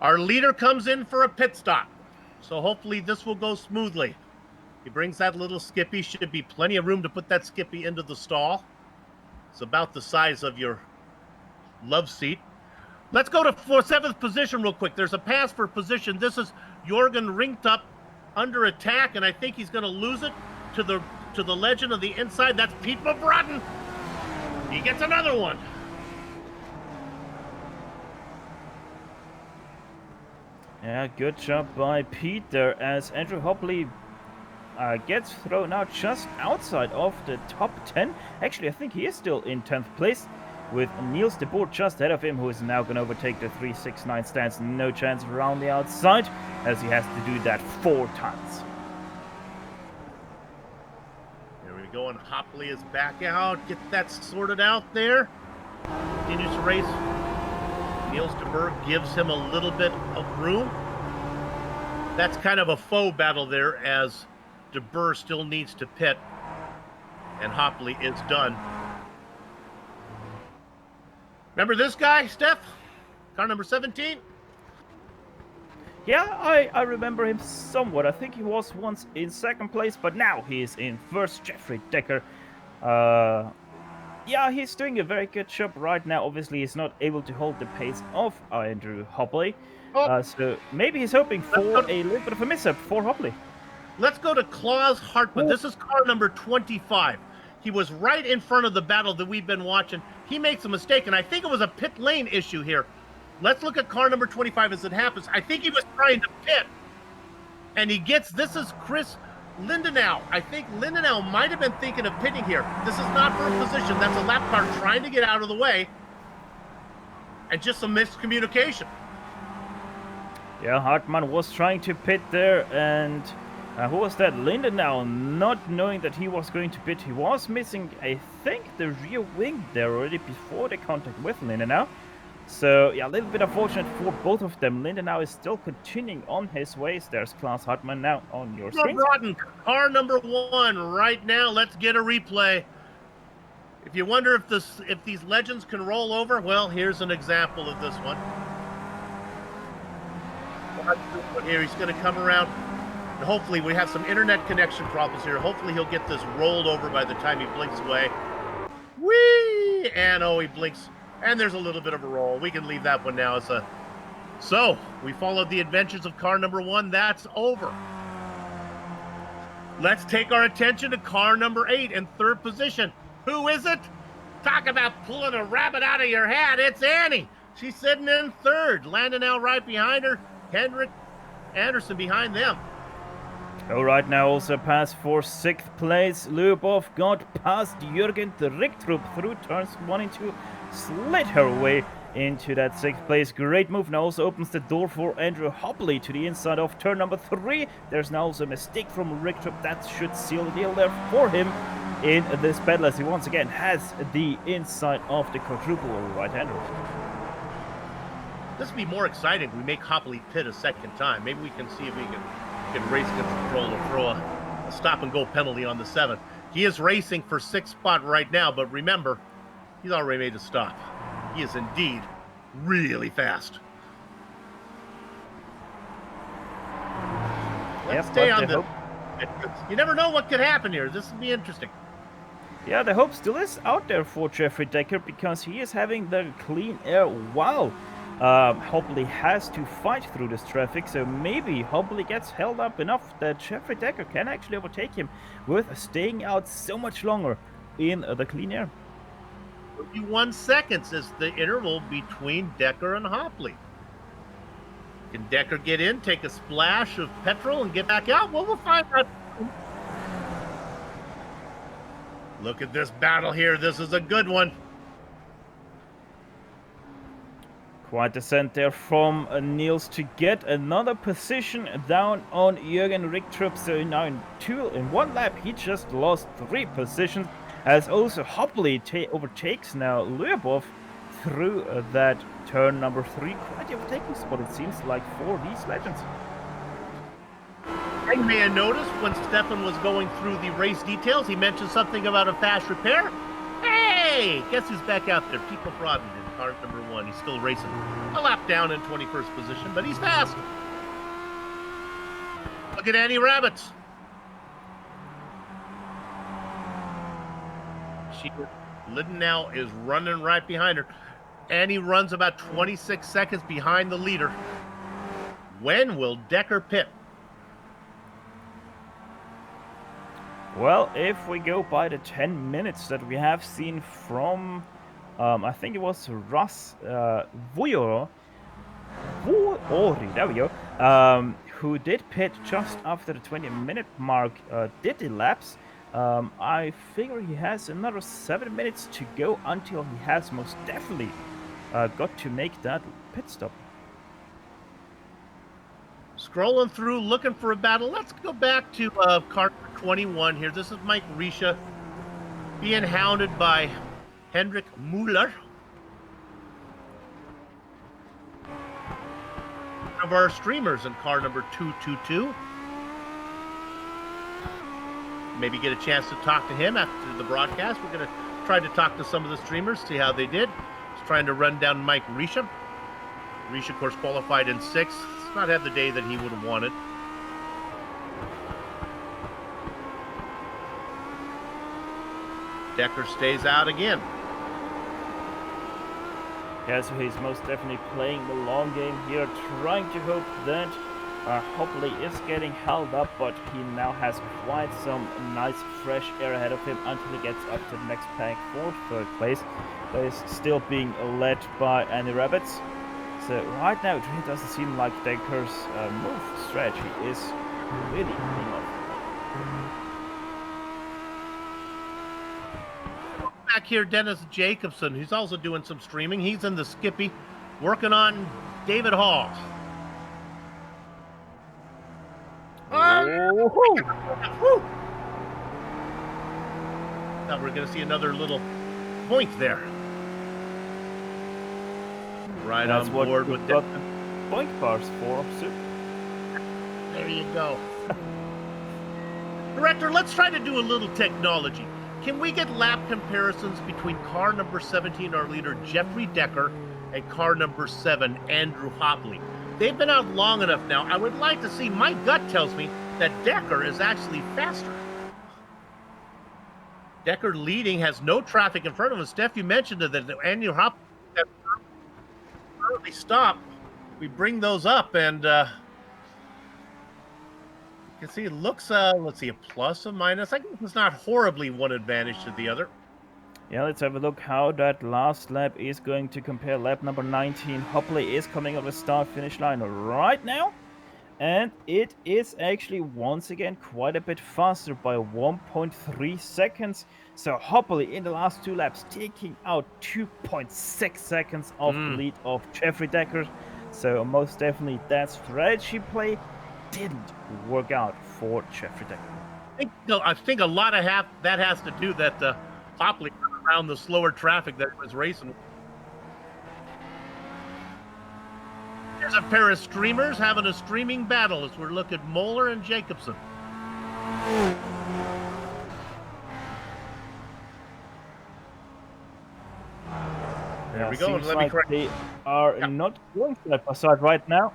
Our leader comes in for a pit stop, so hopefully this will go smoothly. He brings that little skippy. Should be plenty of room to put that skippy into the stall. It's about the size of your love seat. Let's go to 7th position real quick. There's a pass for position. This is Jorgen Ringtup under attack, and I think he's going to lose it to the legend of the inside. That's Pete Mavrotin. He gets another one. Yeah, good job by Pete there as Andrew Hopley gets thrown out just outside of the top 10. Actually, I think he is still in 10th place with Niels de Boer just ahead of him, who is now going to overtake the 369. Stands no chance around the outside as he has to do that 4 times. There we go, and Hopley is back out. Get that sorted out there. Continues to race. Niels de Boer gives him a little bit of room. That's kind of a faux battle there as de Boer still needs to pit, and Hopley is done. Remember this guy, Steph? Car number 17? Yeah, I remember him somewhat. I think he was once in 2nd place, but now he is in 1st, Jeffrey Decker. Yeah, he's doing a very good job right now. Obviously, he's not able to hold the pace of Andrew Hopley. So maybe he's hoping for a little bit of a mishap for Hopley. Let's go to Klaus Hartmann. This is car number 25. He was right in front of the battle that we've been watching. He makes a mistake, and I think it was a pit lane issue here. Let's look at car number 25 as it happens. I think he was trying to pit, and he gets, this is Chris Lindenau. I think Lindenau might have been thinking of pitting here. This is not for a position. That's a lap car trying to get out of the way, and just some miscommunication. Yeah, Hartmann was trying to pit there, and who was that? Lindenau, not knowing that he was going to pit. He was missing, I think, the rear wing there already before the contact with Lindenau. So, yeah, a little bit unfortunate for both of them. Lindenau is still continuing on his ways. There's Klaus Hartmann now on your screen. Car number 1 right now. Let's get a replay. If you wonder if these legends can roll over, well, here's an example of this one. Here, he's going to come around. And hopefully, we have some internet connection problems here. Hopefully, he'll get this rolled over by the time he blinks away. Whee! And oh, he blinks. And there's a little bit of a roll. We can leave that one now. So, we followed the adventures of car number 1. That's over. Let's take our attention to car number 8 in 3rd position. Who is it? Talk about pulling a rabbit out of your hat. It's Annie. She's sitting in 3rd. Landau right behind her. Henrik Anderson behind them. Oh, right now also pass for 6th place. Lyubov got past Jürgen the Richtrup through turns 1 and 2. Slid her way into that 6th place. Great move now also opens the door for Andrew Hopley to the inside of turn number 3. There's now also a mistake from Rick Trip that should seal the deal there for him in this battle, as he once again has the inside of the quadruple right-hander. This would be more exciting if we make Hopley pit a second time. Maybe we can see if we can race control or throw a stop-and-go penalty on the 7th. He is racing for 6th spot right now, but remember, he's already made a stop. He is indeed really fast. Let's stay on the... You never know what could happen here. This will be interesting. Yeah, the hope still is out there for Jeffrey Decker because he is having the clean air while Hopley has to fight through this traffic, so maybe Hopley gets held up enough that Jeffrey Decker can actually overtake him with staying out so much longer in the clean air. 31 seconds is the interval between Decker and Hopley. Can Decker get in, take a splash of petrol, and get back out? Well, we'll find out. Look at this battle here. This is a good one. Quite descent there from Niels to get another position down on Jürgen Richtrup. So now in one lap, he just lost 3 positions. As also Hopley overtakes now Lyubov through that turn number 3. Quite the overtaking spot, it seems like, for these legends. You may have noticed when Stefan was going through the race details, he mentioned something about a fast repair. Hey, guess who's back out there? Pico Frauden in car number 1. He's still racing a lap down in 21st position, but he's fast. Look at Annie Rabbits. Lydon now is running right behind her. Annie runs about 26 seconds behind the leader. When will Decker pit? Well, if we go by the 10 minutes that we have seen from, I think it was Russ Vuori, there we go, who did pit just after the 20-minute mark, did the laps. I figure he has another 7 minutes to go until he has most definitely got to make that pit stop. Scrolling through, looking for a battle. Let's go back to car 21 here. This is Mike Risha being hounded by Hendrik Muller. One of our streamers in car number 222. Maybe get a chance to talk to him after the broadcast. We're going to try to talk to some of the streamers, see how they did. Just trying to run down Mike Risha. Risha, of course, qualified in 6th. It's not had the day that he would have wanted. Decker stays out again. Yeah, so he's most definitely playing the long game here, trying to hope that Hopley is getting held up, but he now has quite some nice fresh air ahead of him until he gets up to the next pack for 3rd place. That is still being led by Andy Rabbits. So right now it really doesn't seem like Decker's move strategy is really paying off. Back here, Dennis Jacobson, who's also doing some streaming. He's in the Skippy, working on David Hall. Oh! Now we're going to see another little point there. Right on board with the point bars for. So. There you go. Director, let's try to do a little technology. Can we get lap comparisons between car number 17, our leader Jeffrey Decker, and car number 7, Andrew Hopley? They've been out long enough now. I would like to see. My gut tells me that Decker is actually faster. Decker leading, has no traffic in front of him. Steph, you mentioned that Andrew Hopley early stop. We bring those up, and you can see it looks, let's see, a plus, a minus. I think it's not horribly one advantage to the other. Yeah, let's have a look how that last lap is going to compare. Lap number 19, Hopley is coming up the start-finish line right now. And it is actually once again quite a bit faster by 1.3 seconds. So Hopley in the last 2 laps taking out 2.6 seconds off the lead of Jeffrey Decker. So most definitely that strategy play didn't work out for Jeffrey Decker. I think a lot of that has to do that Hopley around the slower traffic that he was racing. There's a pair of streamers having a streaming battle as we're looking at Moeller and Jacobson. There we go. Seems like they are not going side by side right now.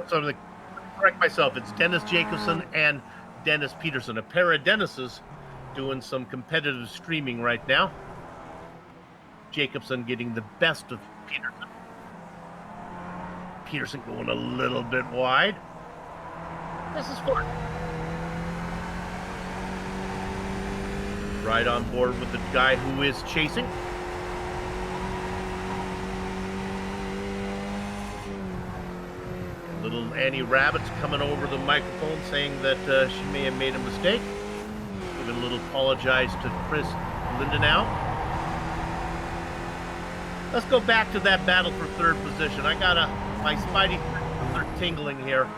So let me correct myself. It's Dennis Jacobson and Dennis Peterson. A pair of Dennises doing some competitive streaming right now. Jacobson getting the best of Peterson. Peterson going a little bit wide. This is fun. Right on board with the guy who is chasing. Little Annie Rabbit's coming over the microphone saying that she may have made a mistake. Giving a little apologize to Chris Lindenau. Let's go back to that battle for third position. I got my spidey are tingling here.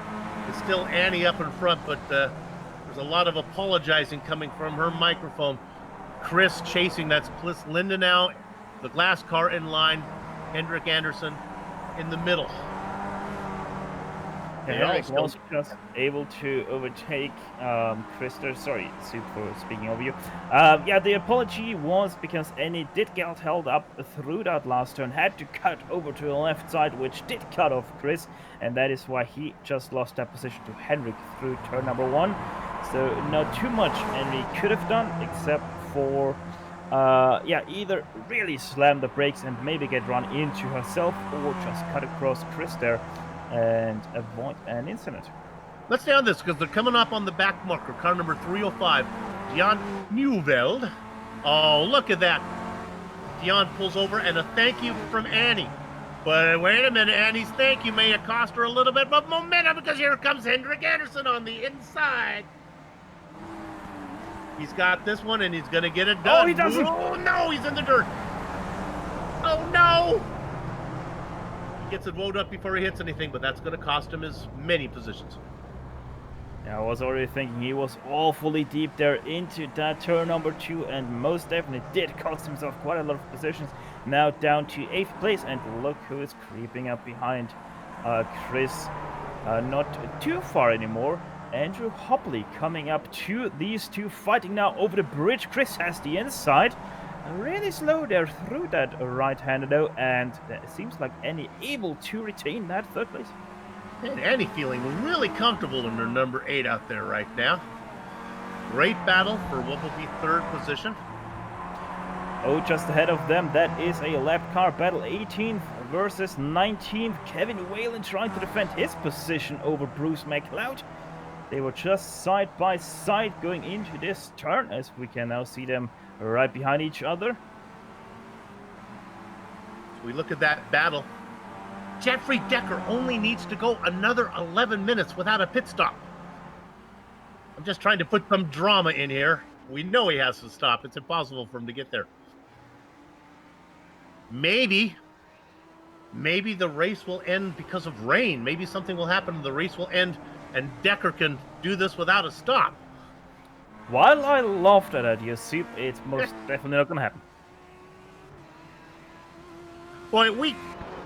It's still Annie up in front, but there's a lot of apologizing coming from her microphone. Chris chasing, that's Chris Lindenau, the glass car in line, Hendrik Anderson in the middle. Henrik was just able to overtake Krister. Sorry, Soup, for speaking over you. Yeah, the apology was because Annie did get held up through that last turn, had to cut over to the left side, which did cut off Chris, and that is why he just lost that position to Henrik through turn number 1. So not too much Annie could have done, except for either really slam the brakes and maybe get run into herself, or just cut across Chris there and avoid an incident. Let's stay on this because they're coming up on the back marker. Car number 305, Dion Newveld. Oh, look at that. Dion pulls over, and a thank you from Annie. But wait a minute, Annie's thank you may have cost her a little bit of momentum because here comes Hendrik Anderson on the inside. He's got this one, and he's going to get it done. Oh, he doesn't. Oh, no, he's in the dirt. Oh, no. Gets it wound up before he hits anything, but that's going to cost him his many positions. Yeah, I was already thinking he was awfully deep there into that turn number 2, and most definitely did cost himself quite a lot of positions. Now down to 8th place, and look who is creeping up behind Chris. Not too far anymore. Andrew Hopley coming up to these two, fighting now over the bridge. Chris has the inside. Really slow there through that right-hander though, and it seems like Annie able to retain that 3rd place. And Annie feeling really comfortable in her number 8 out there right now. Great battle for what will be 3rd position. Oh, just ahead of them, that is a lap car battle, 18th versus 19th. Kevin Whalen trying to defend his position over Bruce McLeod. They were just side by side going into this turn, as we can now see them right behind each other. So we look at that battle. Jeffrey Decker only needs to go another 11 minutes without a pit stop. I'm just trying to put some drama in here. We know he has to stop. It's impossible for him to get there. Maybe the race will end because of rain. Maybe something will happen and the race will end and Decker can do this without a stop. While I love that idea, Soup, it's most definitely not going to happen. Boy,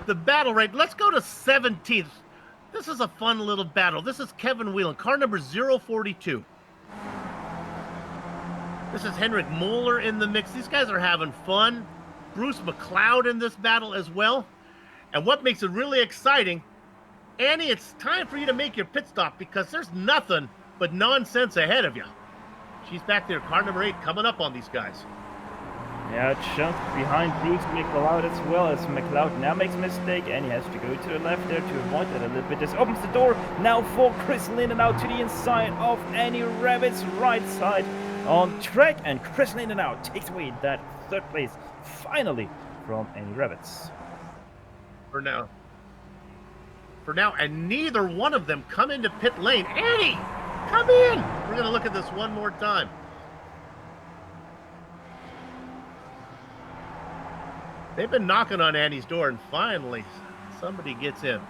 the battle rate, let's go to 17th. This is a fun little battle. This is Kevin Whelan, car number 042. This is Henrik Moeller in the mix. These guys are having fun. Bruce McLeod in this battle as well. And what makes it really exciting, Annie, it's time for you to make your pit stop because there's nothing but nonsense ahead of you. She's back there, car number 8, coming up on these guys. Yeah, just behind Bruce McLeod as well, as McLeod now makes a mistake and he has to go to the left there to avoid that a little bit. This opens the door now for Chris Linden out to the inside of Annie Rabbit's right side on track, and Chris Linden now takes away that 3rd place finally from Annie Rabbits. For now. for now, and neither one of them come into pit lane. Annie, come in. We're going to look at this one more time. They've been knocking on Annie's door, and finally somebody gets in.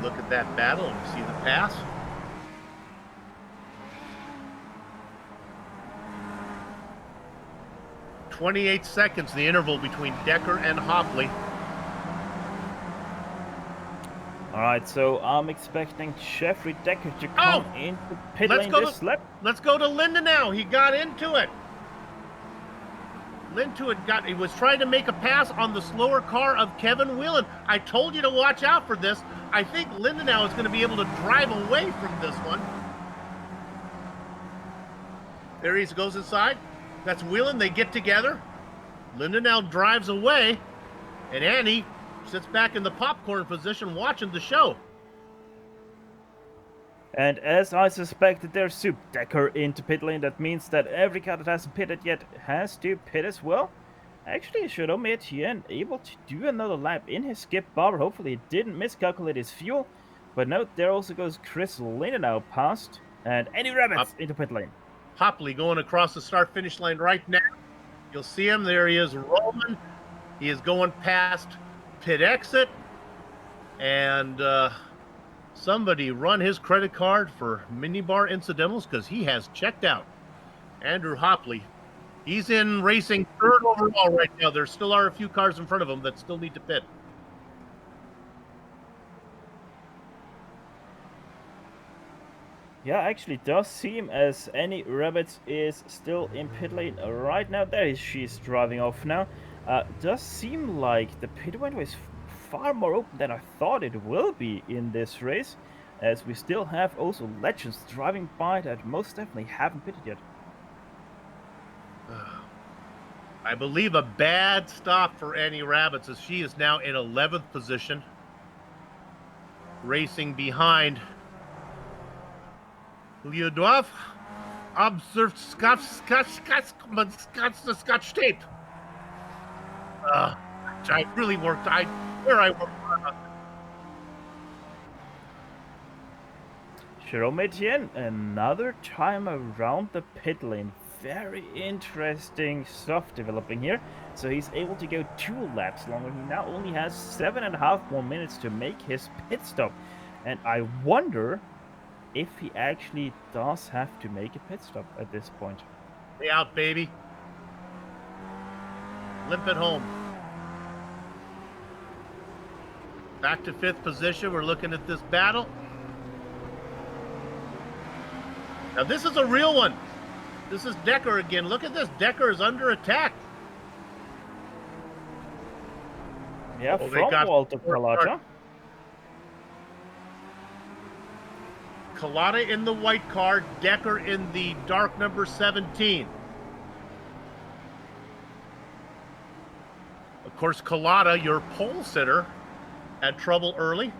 Look at that battle, and we see the pass. "28 seconds, the interval between Decker and Hopley." All right, so I'm expecting Jeffrey Decker to come into pit lane this lap. Let's go to Lindenau. He got into it. He was trying to make a pass on the slower car of Kevin Whelan. I told you to watch out for this. I think Lindenau is going to be able to drive away from this one. There he goes inside. That's Whelan. They get together. Lindenau drives away, and Annie sits back in the popcorn position watching the show. And as I suspected, there's Soup Decker into pit lane. That means that every car that hasn't pitted yet has to pit as well. Actually, Jerome Etienne able to do another lap in his skip barber. Hopefully, he didn't miscalculate his fuel. But note, there also goes Chris Lindenau past, and Eddie Rabbits into pit lane. Hopley going across the start-finish line right now. You'll see him. There he is, Roman. He is going past pit exit. And somebody run his credit card for minibar incidentals because he has checked out. Andrew Hopley. He's in racing third overall right now. There still are a few cars in front of him that still need to pit. Yeah, actually does seem as Annie Rabbits is still in pit lane right now. She's driving off now. Does seem like the pit window is far more open than I thought it will be in this race, as we still have also legends driving by that most definitely haven't pitted yet. I believe a bad stop for Annie Rabbits, as she is now in 11th position, racing behind Liudov. Observed Scotch tape. I really worked. I worked hard on that. Jerome Etienne, another time around the pit lane. Very interesting stuff developing here. So he's able to go 2 laps longer. He now only has 7.5 more minutes to make his pit stop. And I wonder if he actually does have to make a pit stop at this point. Stay out, baby. Limp it home. Back to 5th position. We're looking at this battle. Now this is a real one. This is Decker again. Look at this. Decker is under attack. Yeah, from Walter Palata. Collada in the white car, Decker in the dark number 17. Of course, Collada, your pole sitter, had trouble early.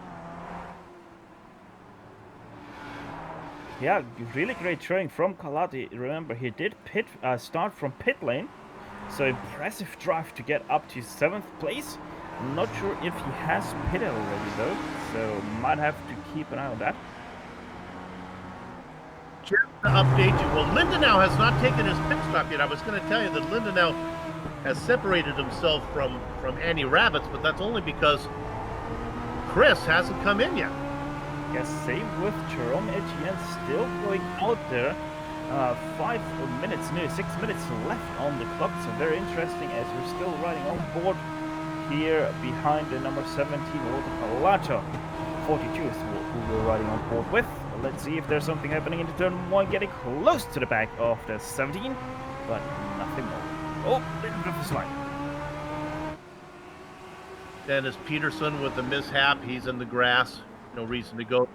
Yeah, really great showing from Collada. Remember, he did start from pit lane. So impressive drive to get up to 7th place. I'm not sure if he has pitted already though, so might have to keep an eye on that. Just to update you, well, Lindenau has not taken his pit stop yet. I was going to tell you that Lindenau has separated himself from Annie Rabbits, but that's only because Chris hasn't come in yet. Yes, same with Jerome Etienne still going out there. 5 minutes, nearly 6 minutes left on the clock, so very interesting as we're still riding on board here behind the number 17, Walter Palata. 42 is who we're riding on board with. Let's see if there's something happening into turn 1, getting close to the back of the 17, but nothing more. Oh, little bit of a slide. Dennis Peterson with the mishap. He's in the grass. No reason to go.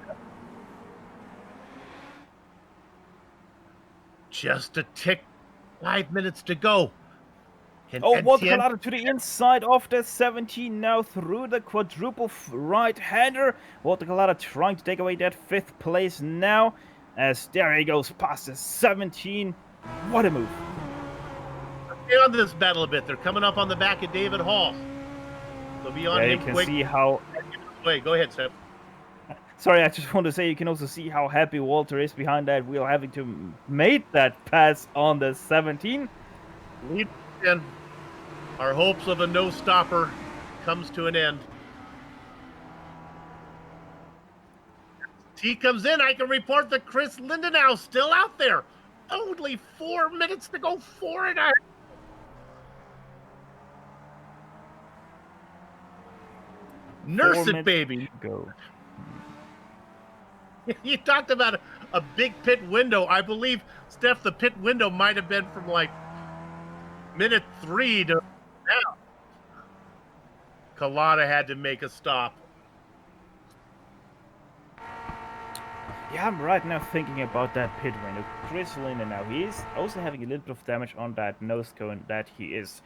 Just a tick. 5 minutes to go. Walter Palata to the inside of the 17 now through the quadruple right-hander. Walter Palata trying to take away that 5th place now. As there he goes past the 17. What a move. Stay on this battle a bit. They're coming up on the back of David Hall. They'll be on Yeah, him you can quick. see how. Wait, go ahead, Steph. Sorry, I just want to say you can also see how happy Walter is behind that wheel, having to make that pass on the 17. Lead in. Our hopes of a no-stopper comes to an end. T comes in. I can report that Chris Lindenau still out there. Only 4 minutes to go. 4.5. Nurse it, baby. Go. You talked about a big pit window. I believe, Steph, the pit window might have been from like minute 3 to now. Collada had to make a stop. Yeah, I'm right now thinking about that pit window. Chris Linden now, he's also having a little bit of damage on that nose cone that he is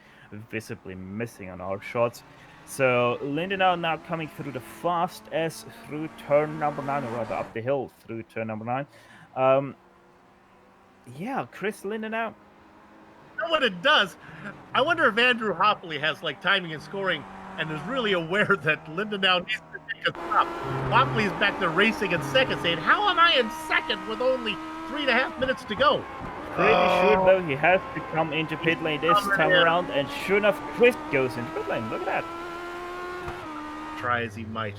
visibly missing on our shots. So Lindenau now coming through the fast S through turn number 9, or rather up the hill through turn number 9. Yeah, Chris Lindenau. You know what it does? I wonder if Andrew Hopley has like timing and scoring and is really aware that Lindenau needs to take a stop. Hopley is back there racing in second, saying, "How am I in second with only 3.5 minutes to go?" Pretty sure though he has to come into pit lane this time around, and sure enough, Chris goes into pit lane. Look at that. Try as he might.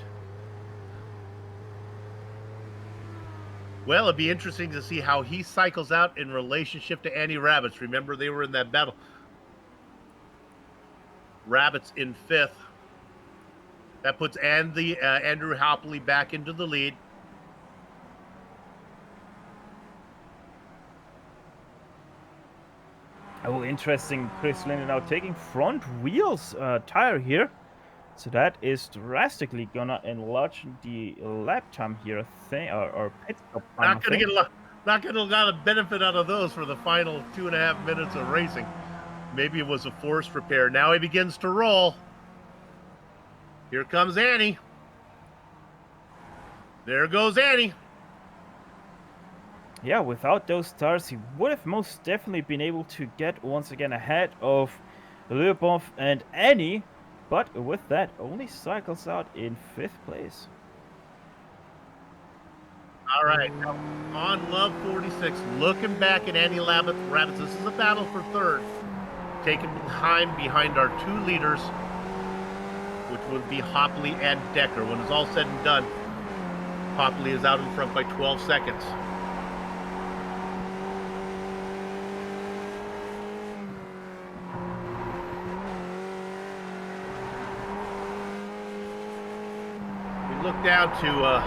Well, it'd be interesting to see how he cycles out in relationship to Andy Rabbits. Remember, they were in that battle. Rabbits in 5th. That puts Andrew Hopley back into the lead. Oh, interesting. Chris Linden now taking front wheels tire here. So that is drastically gonna enlarge the lap time here, I think, or pit stop time. Not gonna get a lot of benefit out of those for the final 2.5 minutes of racing. Maybe it was a forced repair. Now he begins to roll. Here comes Annie. There goes Annie. Yeah, without those tires, he would have most definitely been able to get once again ahead of Lyubov and Annie. But with that, only cycles out in 5th place. All right, now on Love 46, looking back at Annie Rabbits. This is a battle for 3rd. Taken behind our 2 leaders, which would be Hopley and Decker. When it's all said and done, Hopley is out in front by 12 seconds. Look down to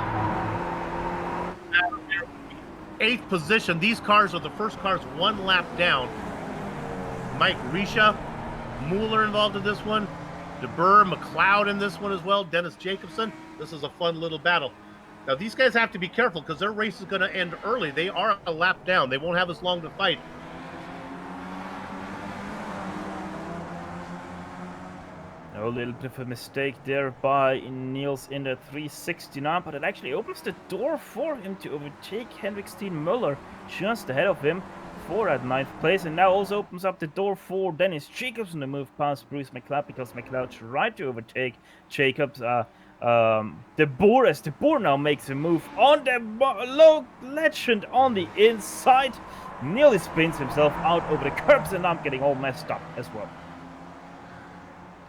8th position. These cars are the first cars 1 lap down. Mike Risha, Mueller involved in this one. DeBurr, McLeod in this one as well. Dennis Jacobson. This is a fun little battle. Now these guys have to be careful because their race is going to end early. They are a lap down. They won't have as long to fight. A little bit of a mistake there by Niels in the 369, but it actually opens the door for him to overtake Henrik Steen Muller just ahead of him for that 9th place, and now also opens up the door for Dennis Jacobson to move past Bruce McLeod, because McLeod tried to overtake Jacobs. De Boer now makes a move on the low legend on the inside, nearly spins himself out over the curbs, and I'm getting all messed up as well.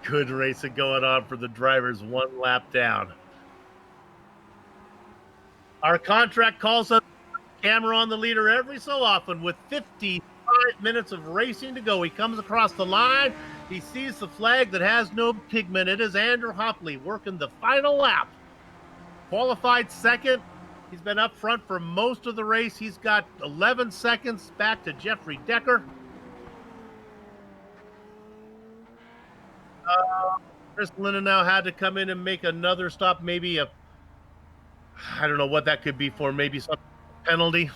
Good racing going on for the drivers 1 lap down. Our contract calls us camera on the leader every so often. With 55 minutes of racing to go, he comes across the line. He sees the flag that has no pigment. It is Andrew Hopley working the final lap. Qualified 2nd. He's been up front for most of the race. He's got 11 seconds back to Jeffrey Decker. Chris Lindenau had to come in and make another stop, maybe I don't know what that could be for, maybe some penalty.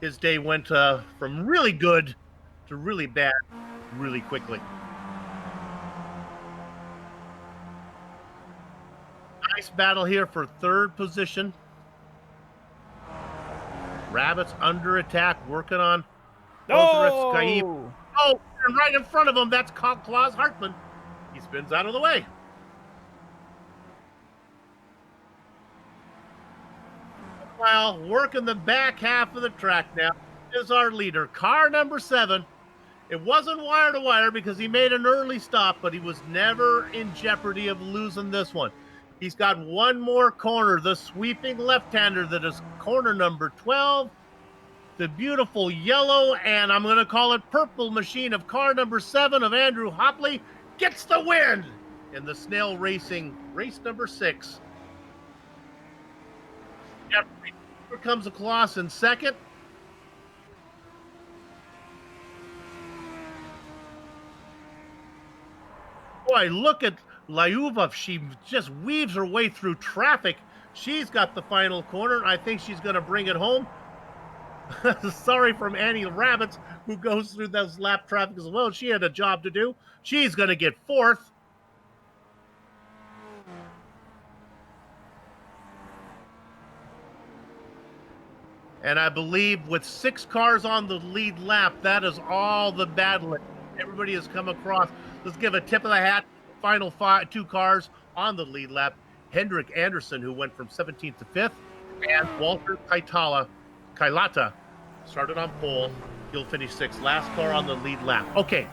His day went from really good to really bad really quickly. Nice battle here for 3rd position. Rabbits under attack, working on Oh! Oh, and right in front of him, that's Klaus Hartmann. He spins out of the way. Well, working the back half of the track now is our leader, car number 7. It wasn't wire to wire because he made an early stop, but he was never in jeopardy of losing this one. He's got one more corner, the sweeping left-hander that is corner number 12. The beautiful yellow, and I'm going to call it purple machine of car number 7 of Andrew Hopley gets the win in the Snail Racing race number 6. Jeffrey comes across in second. Boy, look at Lyubov. She just weaves her way through traffic. She's got the final corner. I think she's going to bring it home. Sorry from Annie Rabbits, who goes through those lap traffic as well. She had a job to do. She's going to get fourth. And I believe with 6 cars on the lead lap, that is all the battling everybody has come across. Let's give a tip of the hat. Final 2 cars on the lead lap. Hendrik Anderson, who went from 17th to 5th, and Walter Kailata started on pole. He'll finish 6th. Last car on the lead lap. Okay,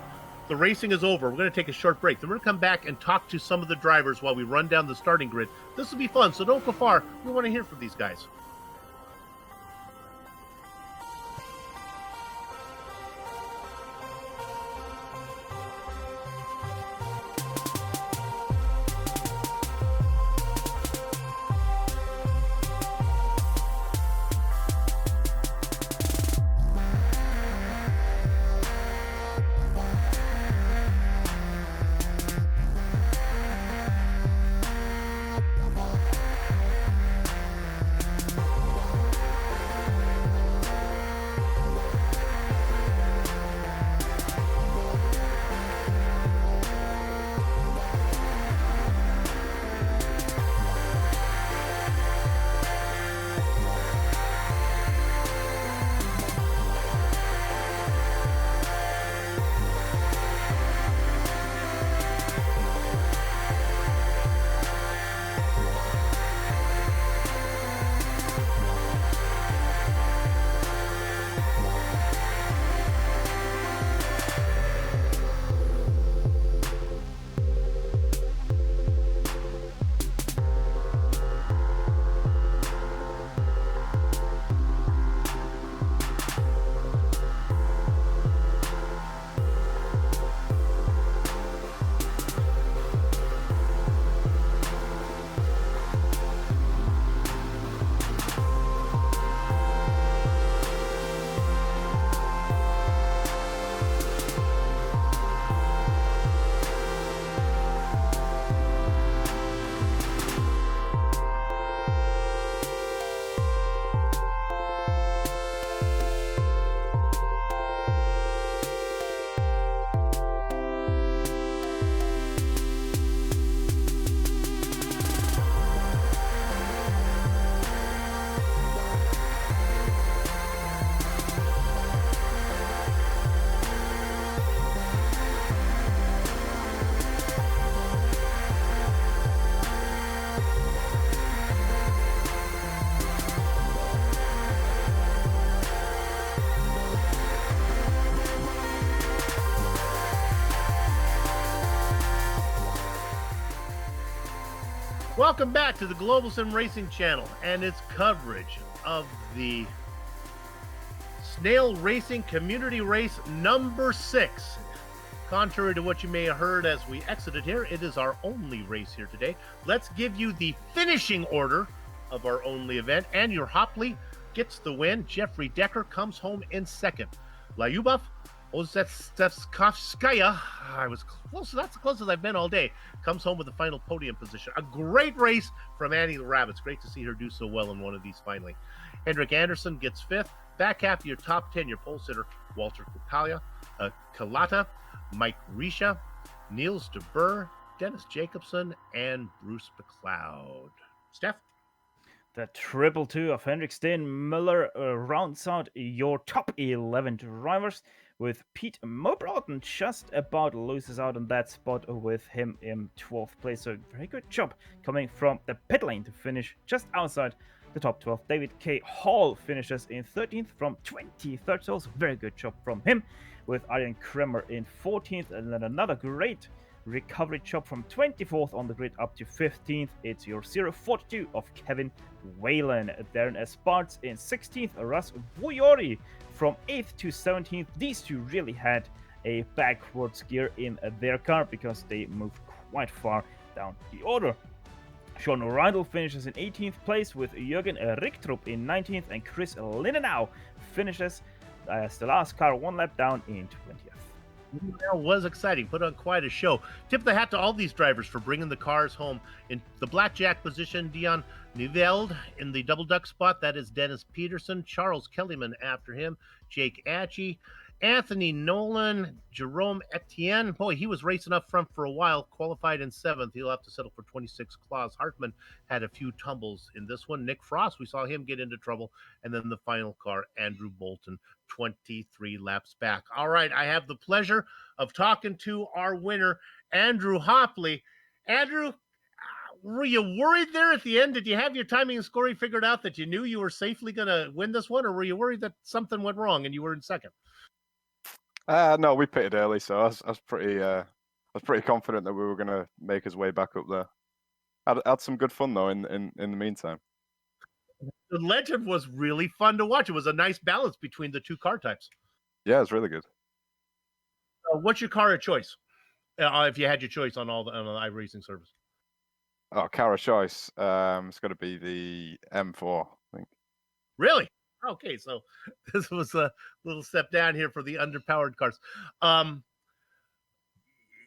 the racing is over. We're going to take a short break. Then we're going to come back and talk to some of the drivers while we run down the starting grid. This will be fun, so don't go far. We want to hear from these guys. Welcome back to the Global SimRacing Channel and its coverage of the Snail Racing Community Race number 6. Contrary to what you may have heard as we exited here, it is our only race here today. Let's give you the finishing order of our only event. Andrew Hopley gets the win. Jeffrey Decker comes home in second. Lyubov Ozetsevskaya, I was close. That's as close as I've been all day. Comes home with the final podium position. A great race from Annie the Rabbits. Great to see her do so well in one of these finally. Hendrik Anderson gets 5th. Back half of your top 10, your pole sitter, Walter Kalata, Mike Risha, Niels de Boer, Dennis Jacobson, and Bruce McLeod. Steph? The 222 of Hendrik Steinmüller rounds out your top 11 drivers. with Pete Mobrotten just about loses out on that spot with him in 12th place. So very good job coming from the pit lane to finish just outside the top 12. David K. Hall finishes in 13th from 23rd, so also very good job from him, with Arjen Kremer in 14th, and then another great recovery job from 24th on the grid up to 15th. It's your 042 of Kevin Whalen. Darren Esparts in 16th, Russ Buyori from 8th to 17th. These two really had a backwards gear in their car because they moved quite far down the order. Sean Rydell finishes in 18th place, with Jürgen Richtrup in 19th, and Chris Linenau finishes as the last car one lap down in 20th. That was exciting. Put on quite a show. Tip the hat to all these drivers for bringing the cars home. In the blackjack position, Dion Niveld in the double duck spot. That is Dennis Peterson. Charles Kellyman after him. Jake Atchie. Anthony Nolan. Jerome Etienne. Boy, he was racing up front for a while. Qualified in 7th. He'll have to settle for 26. Klaus Hartman had a few tumbles in this one. Nick Frost, we saw him get into trouble. And then the final car, Andrew Bolton, 23 laps back. All right, I have the pleasure of talking to our winner, Andrew Hopley. Andrew, were you worried there at the end? Did you have your timing and scoring figured out that you knew you were safely going to win this one, or were you worried that something went wrong and you were in second? No, we pitted early, so I was pretty confident that we were going to make his way back up there. Had some good fun though in the meantime. The Legend was really fun to watch. It was a nice balance between the two car types. Yeah, it's really good. What's your car of choice? If you had your choice on the iRacing service. Oh, car of choice. It's got to be the M4, I think. Really? Okay, so this was a little step down here for the underpowered cars.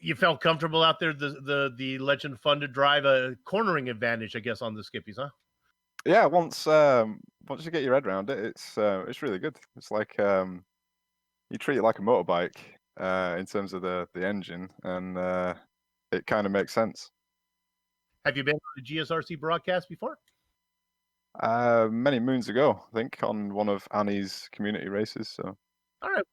You felt comfortable out there. The Legend fun to drive, a cornering advantage, I guess, on the Skippies, huh? Yeah, once you get your head around it, it's really good. It's like you treat it like a motorbike in terms of the engine, and it kind of makes sense. Have you been on the GSRC broadcast before? Many moons ago, I think, on one of Annie's community races. So, all right,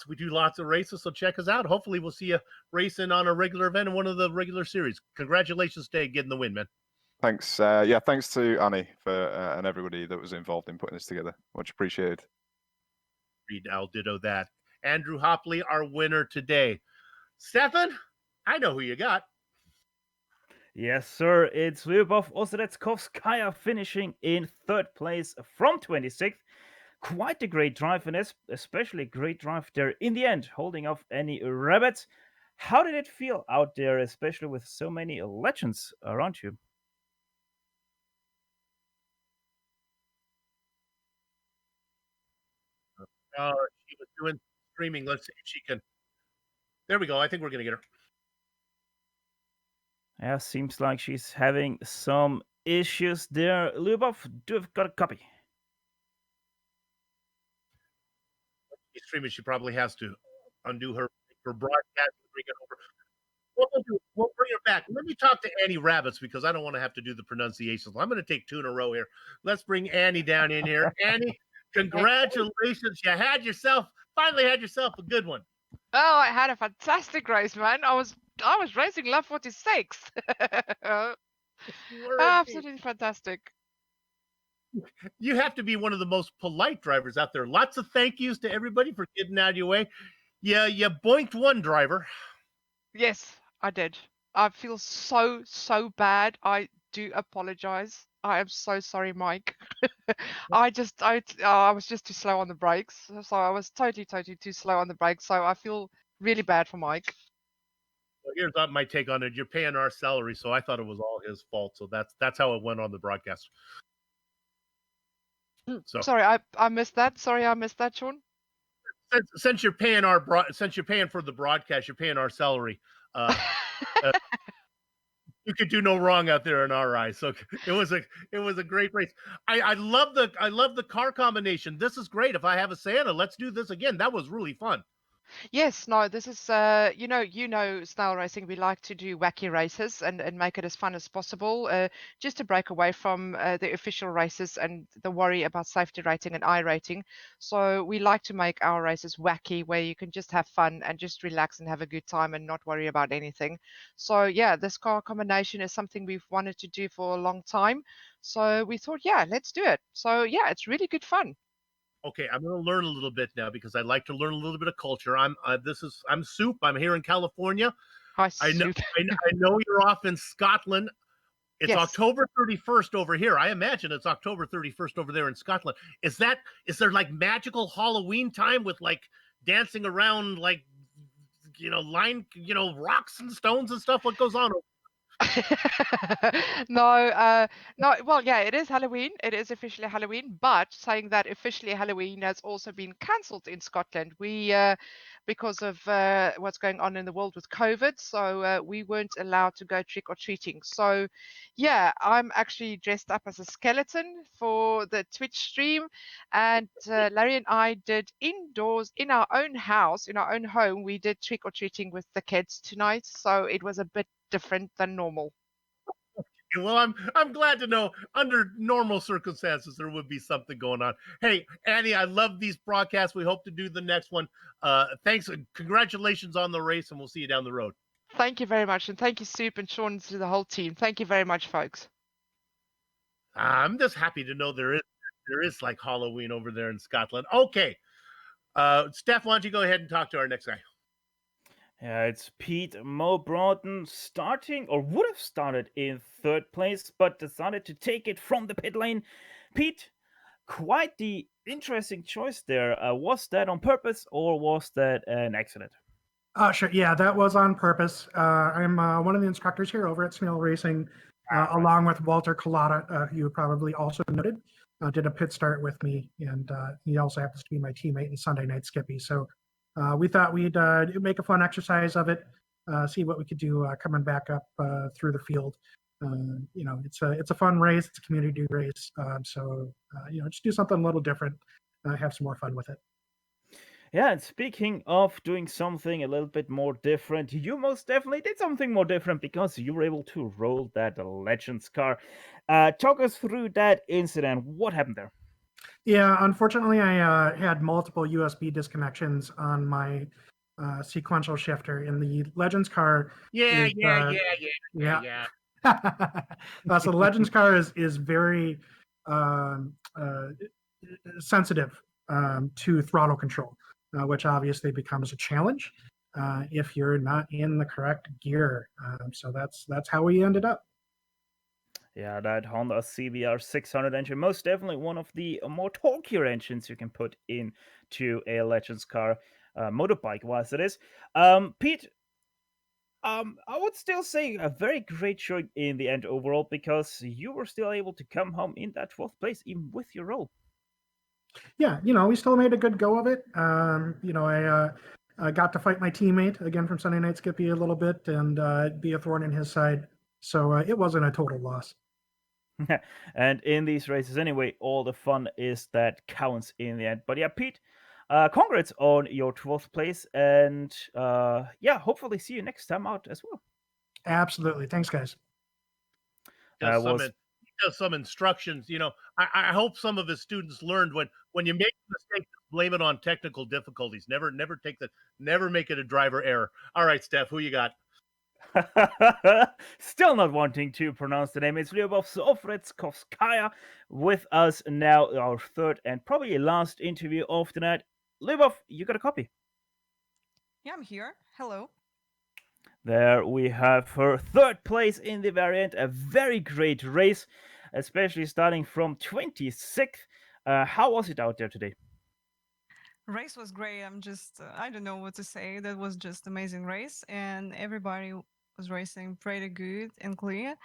we do lots of races. So check us out. Hopefully, we'll see you racing on a regular event in one of the regular series. Congratulations, Dave, getting the win, man. Thanks. Thanks to Annie for and everybody that was involved in putting this together. Much appreciated. I'll ditto that. Andrew Hopley, our winner today. Stefan, I know who you got. Yes, sir. It's Lyubov Ozretkovskaya finishing in 3rd place from 26th. Quite a great drive, and especially great drive there in the end, holding off any rabbits. How did it feel out there, especially with so many legends around you? She was doing streaming. Let's see if she can. There we go. I think we're going to get her. Yeah, seems like she's having some issues there. Lyubov, do you have got a copy? She's streaming. She probably has to undo her broadcast and bring it over. What we'll do, we'll bring her back. Let me talk to Annie Rabbits because I don't want to have to do the pronunciations. I'm going to take 2 in a row here. Let's bring Annie down in here. Annie, congratulations. You finally had yourself a good one. Oh, I had a fantastic race, man. I was racing lap 46. Absolutely fantastic. You have to be one of the most polite drivers out there. Lots of thank yous to everybody for getting out of your way. Yeah, you boinked one driver. Yes, I did. I feel so bad. I do apologize. I am so sorry, Mike. I was just too slow on the brakes. So I was totally too slow on the brakes. So I feel really bad for Mike. Well, here's my take on it. You're paying our salary, so I thought it was all his fault. So that's how it went on the broadcast. So sorry, I missed that. Sorry, I missed that, Sean. Since you're paying for the broadcast, you're paying our salary. You could do no wrong out there in our eyes. So it was a great race. I love the car combination. This is great. If I have a Santa, let's do this again. That was really fun. Yes, no, this is Snail Racing. We like to do wacky races and make it as fun as possible, just to break away from the official races and the worry about safety rating and I rating. So we like to make our races wacky, where you can just have fun and just relax and have a good time and not worry about anything. So yeah, this car combination is something we've wanted to do for a long time. So we thought, yeah, let's do it. So yeah, it's really good fun. Okay, I'm going to learn a little bit now because I like to learn a little bit of culture. I'm Soup. I'm here in California. Hi, I know Sue. I know you're off in Scotland. It's Yes. October 31st over here. I imagine it's October 31st over there in Scotland. Is there like magical Halloween time with like dancing around like rocks and stones and stuff? What goes on? No, no. Well, yeah, it is Halloween. It is officially Halloween, but saying that officially Halloween has also been cancelled in Scotland. Because of what's going on in the world with COVID, so we weren't allowed to go trick or treating. So, yeah, I'm actually dressed up as a skeleton for the Twitch stream, and Larry and I did indoors in our own house, in our own home. We did trick or treating with the kids tonight, so it was a bit different than normal. Well, I'm glad to know under normal circumstances there would be something going on. Hey, Annie, I love these broadcasts. We hope to do the next one. Thanks, congratulations on the race, and we'll see you down the road. Thank you very much, and thank you, Soup and Sean, to the whole team. Thank you very much, folks. I'm just happy to know there is like Halloween over there in Scotland. Okay, Steph, why don't you go ahead and talk to our next guy? Yeah, it's Pete Mo Broughton starting, or would have started in third place, but decided to take it from the pit lane. Pete, quite the interesting choice there. Was that on purpose or was that an accident? Sure. Yeah, that was on purpose. I'm one of the instructors here over at Snail Racing, along with Walter Collada, who you probably also noted, did a pit start with me, and he also happens to be my teammate in Sunday Night Skippy. So we thought we'd make a fun exercise of it, see what we could do coming back up through the field. It's a fun race. It's a community race. So just do something a little different, have some more fun with it. Yeah, and speaking of doing something a little bit more different, you most definitely did something more different because you were able to roll that Legends car. Talk us through that incident. What happened there? Yeah, unfortunately, I had multiple USB disconnections on my sequential shifter in the Legends car. Yeah, is, yeah. So the Legends car is very sensitive to throttle control, which obviously becomes a challenge if you're not in the correct gear. So that's how we ended up. Yeah, that Honda CBR 600 engine, most definitely one of the more torquier engines you can put into a Legends car, motorbike-wise it is. Pete, I would still say a very great show in the end overall because you were still able to come home in that 12th place even with your role. Yeah, we still made a good go of it. I got to fight my teammate again from Sunday Night Skippy a little bit and be a thorn in his side. So it wasn't a total loss. And in these races, anyway, all the fun is that counts in the end. But yeah, Pete, congrats on your 12th place. And hopefully see you next time out as well. Absolutely. Thanks, guys. Does some instructions. I hope some of his students learned when you make a mistake, blame it on technical difficulties. Never make it a driver error. All right, Steph, who you got? Still not wanting to pronounce the name. It's Lyubov Sofretskaya with us now, our third and probably last interview of the night. Lyubov, you got a copy? Yeah, I'm here. Hello. There we have her third place in the variant. A very great race, especially starting from 26th. How was it out there today? Race was great. I don't know what to say. That was just amazing race, and everybody was racing pretty good and clear.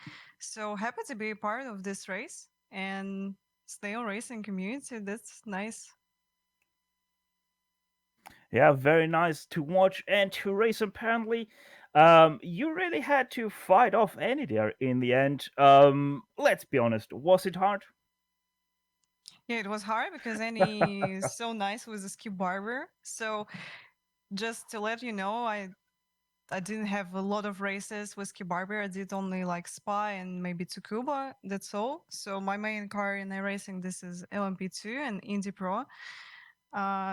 So happy to be a part of this race and Snail Racing community. That's nice. Yeah, very nice to watch and to race. Apparently, you really had to fight off Annie there in the end. Let's be honest, was it hard? Yeah, it was hard because Annie is so nice with the ski barber. So just to let you know, I didn't have a lot of races with Barber. I did only like Spa and maybe Tsukuba. That's all. So my main car in iRacing, this is LMP2 and Indy Pro.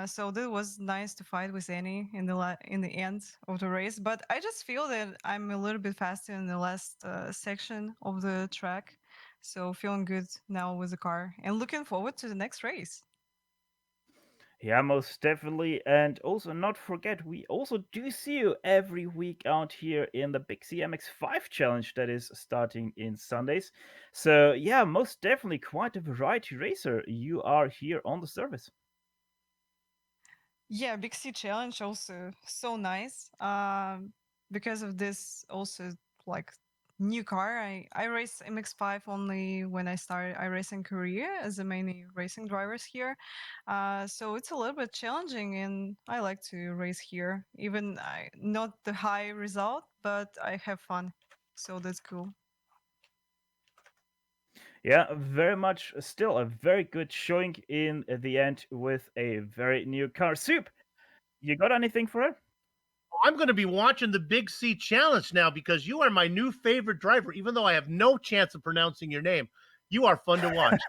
So that was nice to fight with Annie in the end of the race. But I just feel that I'm a little bit faster in the last section of the track. So feeling good now with the car and looking forward to the next race. Yeah, most definitely. And also, not forget, we also do see you every week out here in the Big CMX5 challenge that is starting in Sundays. So, yeah, most definitely quite a variety racer. You are here on the service. Yeah, Big C Challenge also so nice. Because of this also like new car. I race MX5 only when I started iRacing career as the main racing drivers here. So it's a little bit challenging, and I like to race here. Even not the high result, but I have fun. So that's cool. Yeah, very much still a very good showing in the end with a very new car. Soup, you got anything for her? I'm going to be watching the Big C Challenge now because you are my new favorite driver, even though I have no chance of pronouncing your name. You are fun to watch.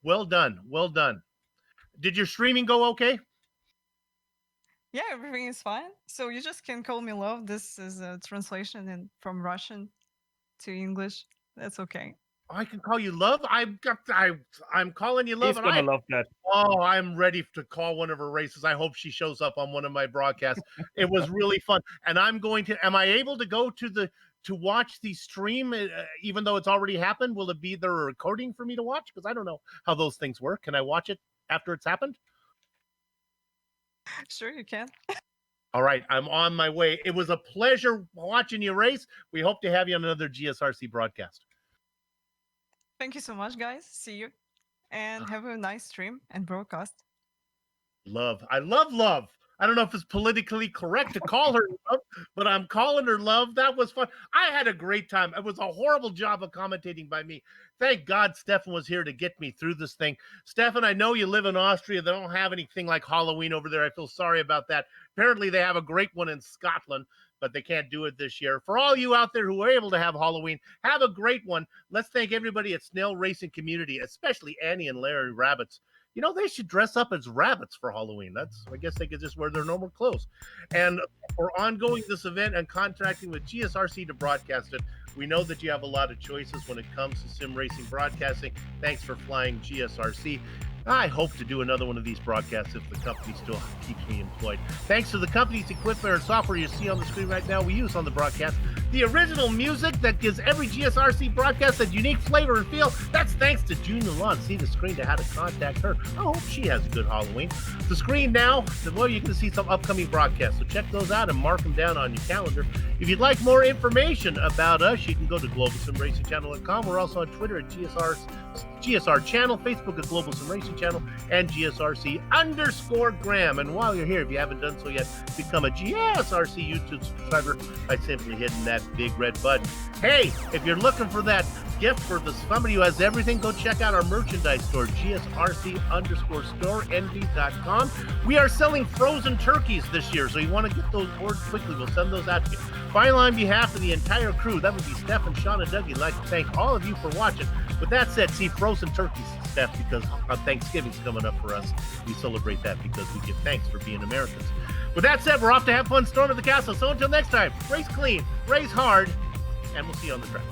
Well done. Well done. Did your streaming go okay? Yeah, everything is fine. So you just can call me love. This is a translation from Russian to English. That's okay. I can call you love. I'm calling you love, He's and gonna love that. I'm ready to call one of her races. I hope she shows up on one of my broadcasts. It was really fun, and I'm going to. Am I able to go to watch the stream, even though it's already happened? Will it be there a recording for me to watch? Because I don't know how those things work. Can I watch it after it's happened? Sure, you can. All right, I'm on my way. It was a pleasure watching you race. We hope to have you on another GSRC broadcast. Thank you so much, guys. See you. And have a nice stream and broadcast. Love. I love love. I don't know if it's politically correct to call her love, but I'm calling her love. That was fun. I had a great time. It was a horrible job of commentating by me. Thank God Stefan was here to get me through this thing. Stefan, I know you live in Austria. They don't have anything like Halloween over there. I feel sorry about that. Apparently, they have a great one in Scotland, but they can't do it this year. For all you out there who were able to have Halloween, have a great one. Let's thank everybody at Snail Racing Community, especially Annie and Larry Rabbits. You know, they should dress up as rabbits for Halloween. I guess they could just wear their normal clothes. And for ongoing this event and contracting with GSRC to broadcast it, we know that you have a lot of choices when it comes to sim racing broadcasting. Thanks for flying GSRC. I hope to do another one of these broadcasts if the company still keeps me employed. Thanks to the company's equipment and software you see on the screen right now we use on the broadcast. The original music that gives every GSRC broadcast that unique flavor and feel. That's thanks to June Milan. See the screen to how to contact her. I hope she has a good Halloween. The screen now, well, you can see some upcoming broadcasts. So check those out and mark them down on your calendar. If you'd like more information about us, you can go to globalsimracingchannel.com. We're also on Twitter at GSR Channel, Facebook at Global Sim Racing Channel, and GSRC_Graham. And while you're here, if you haven't done so yet, become a GSRC YouTube subscriber by simply hitting that big red button. Hey, if you're looking for that gift for somebody who has everything, go check out our merchandise store, GSRC_store, NV.com. We are selling frozen turkeys this year, so you want to get those ordered quickly. We'll send those out to you. Finally, on behalf of the entire crew, that would be Steph and Sean and Doug, I'd like to thank all of you for watching. With that said, see frozen turkeys, Steph, because Thanksgiving's coming up for us. We celebrate that because we give thanks for being Americans. With that said, we're off to have fun storming the castle. So until next time, race clean, race hard, and we'll see you on the track.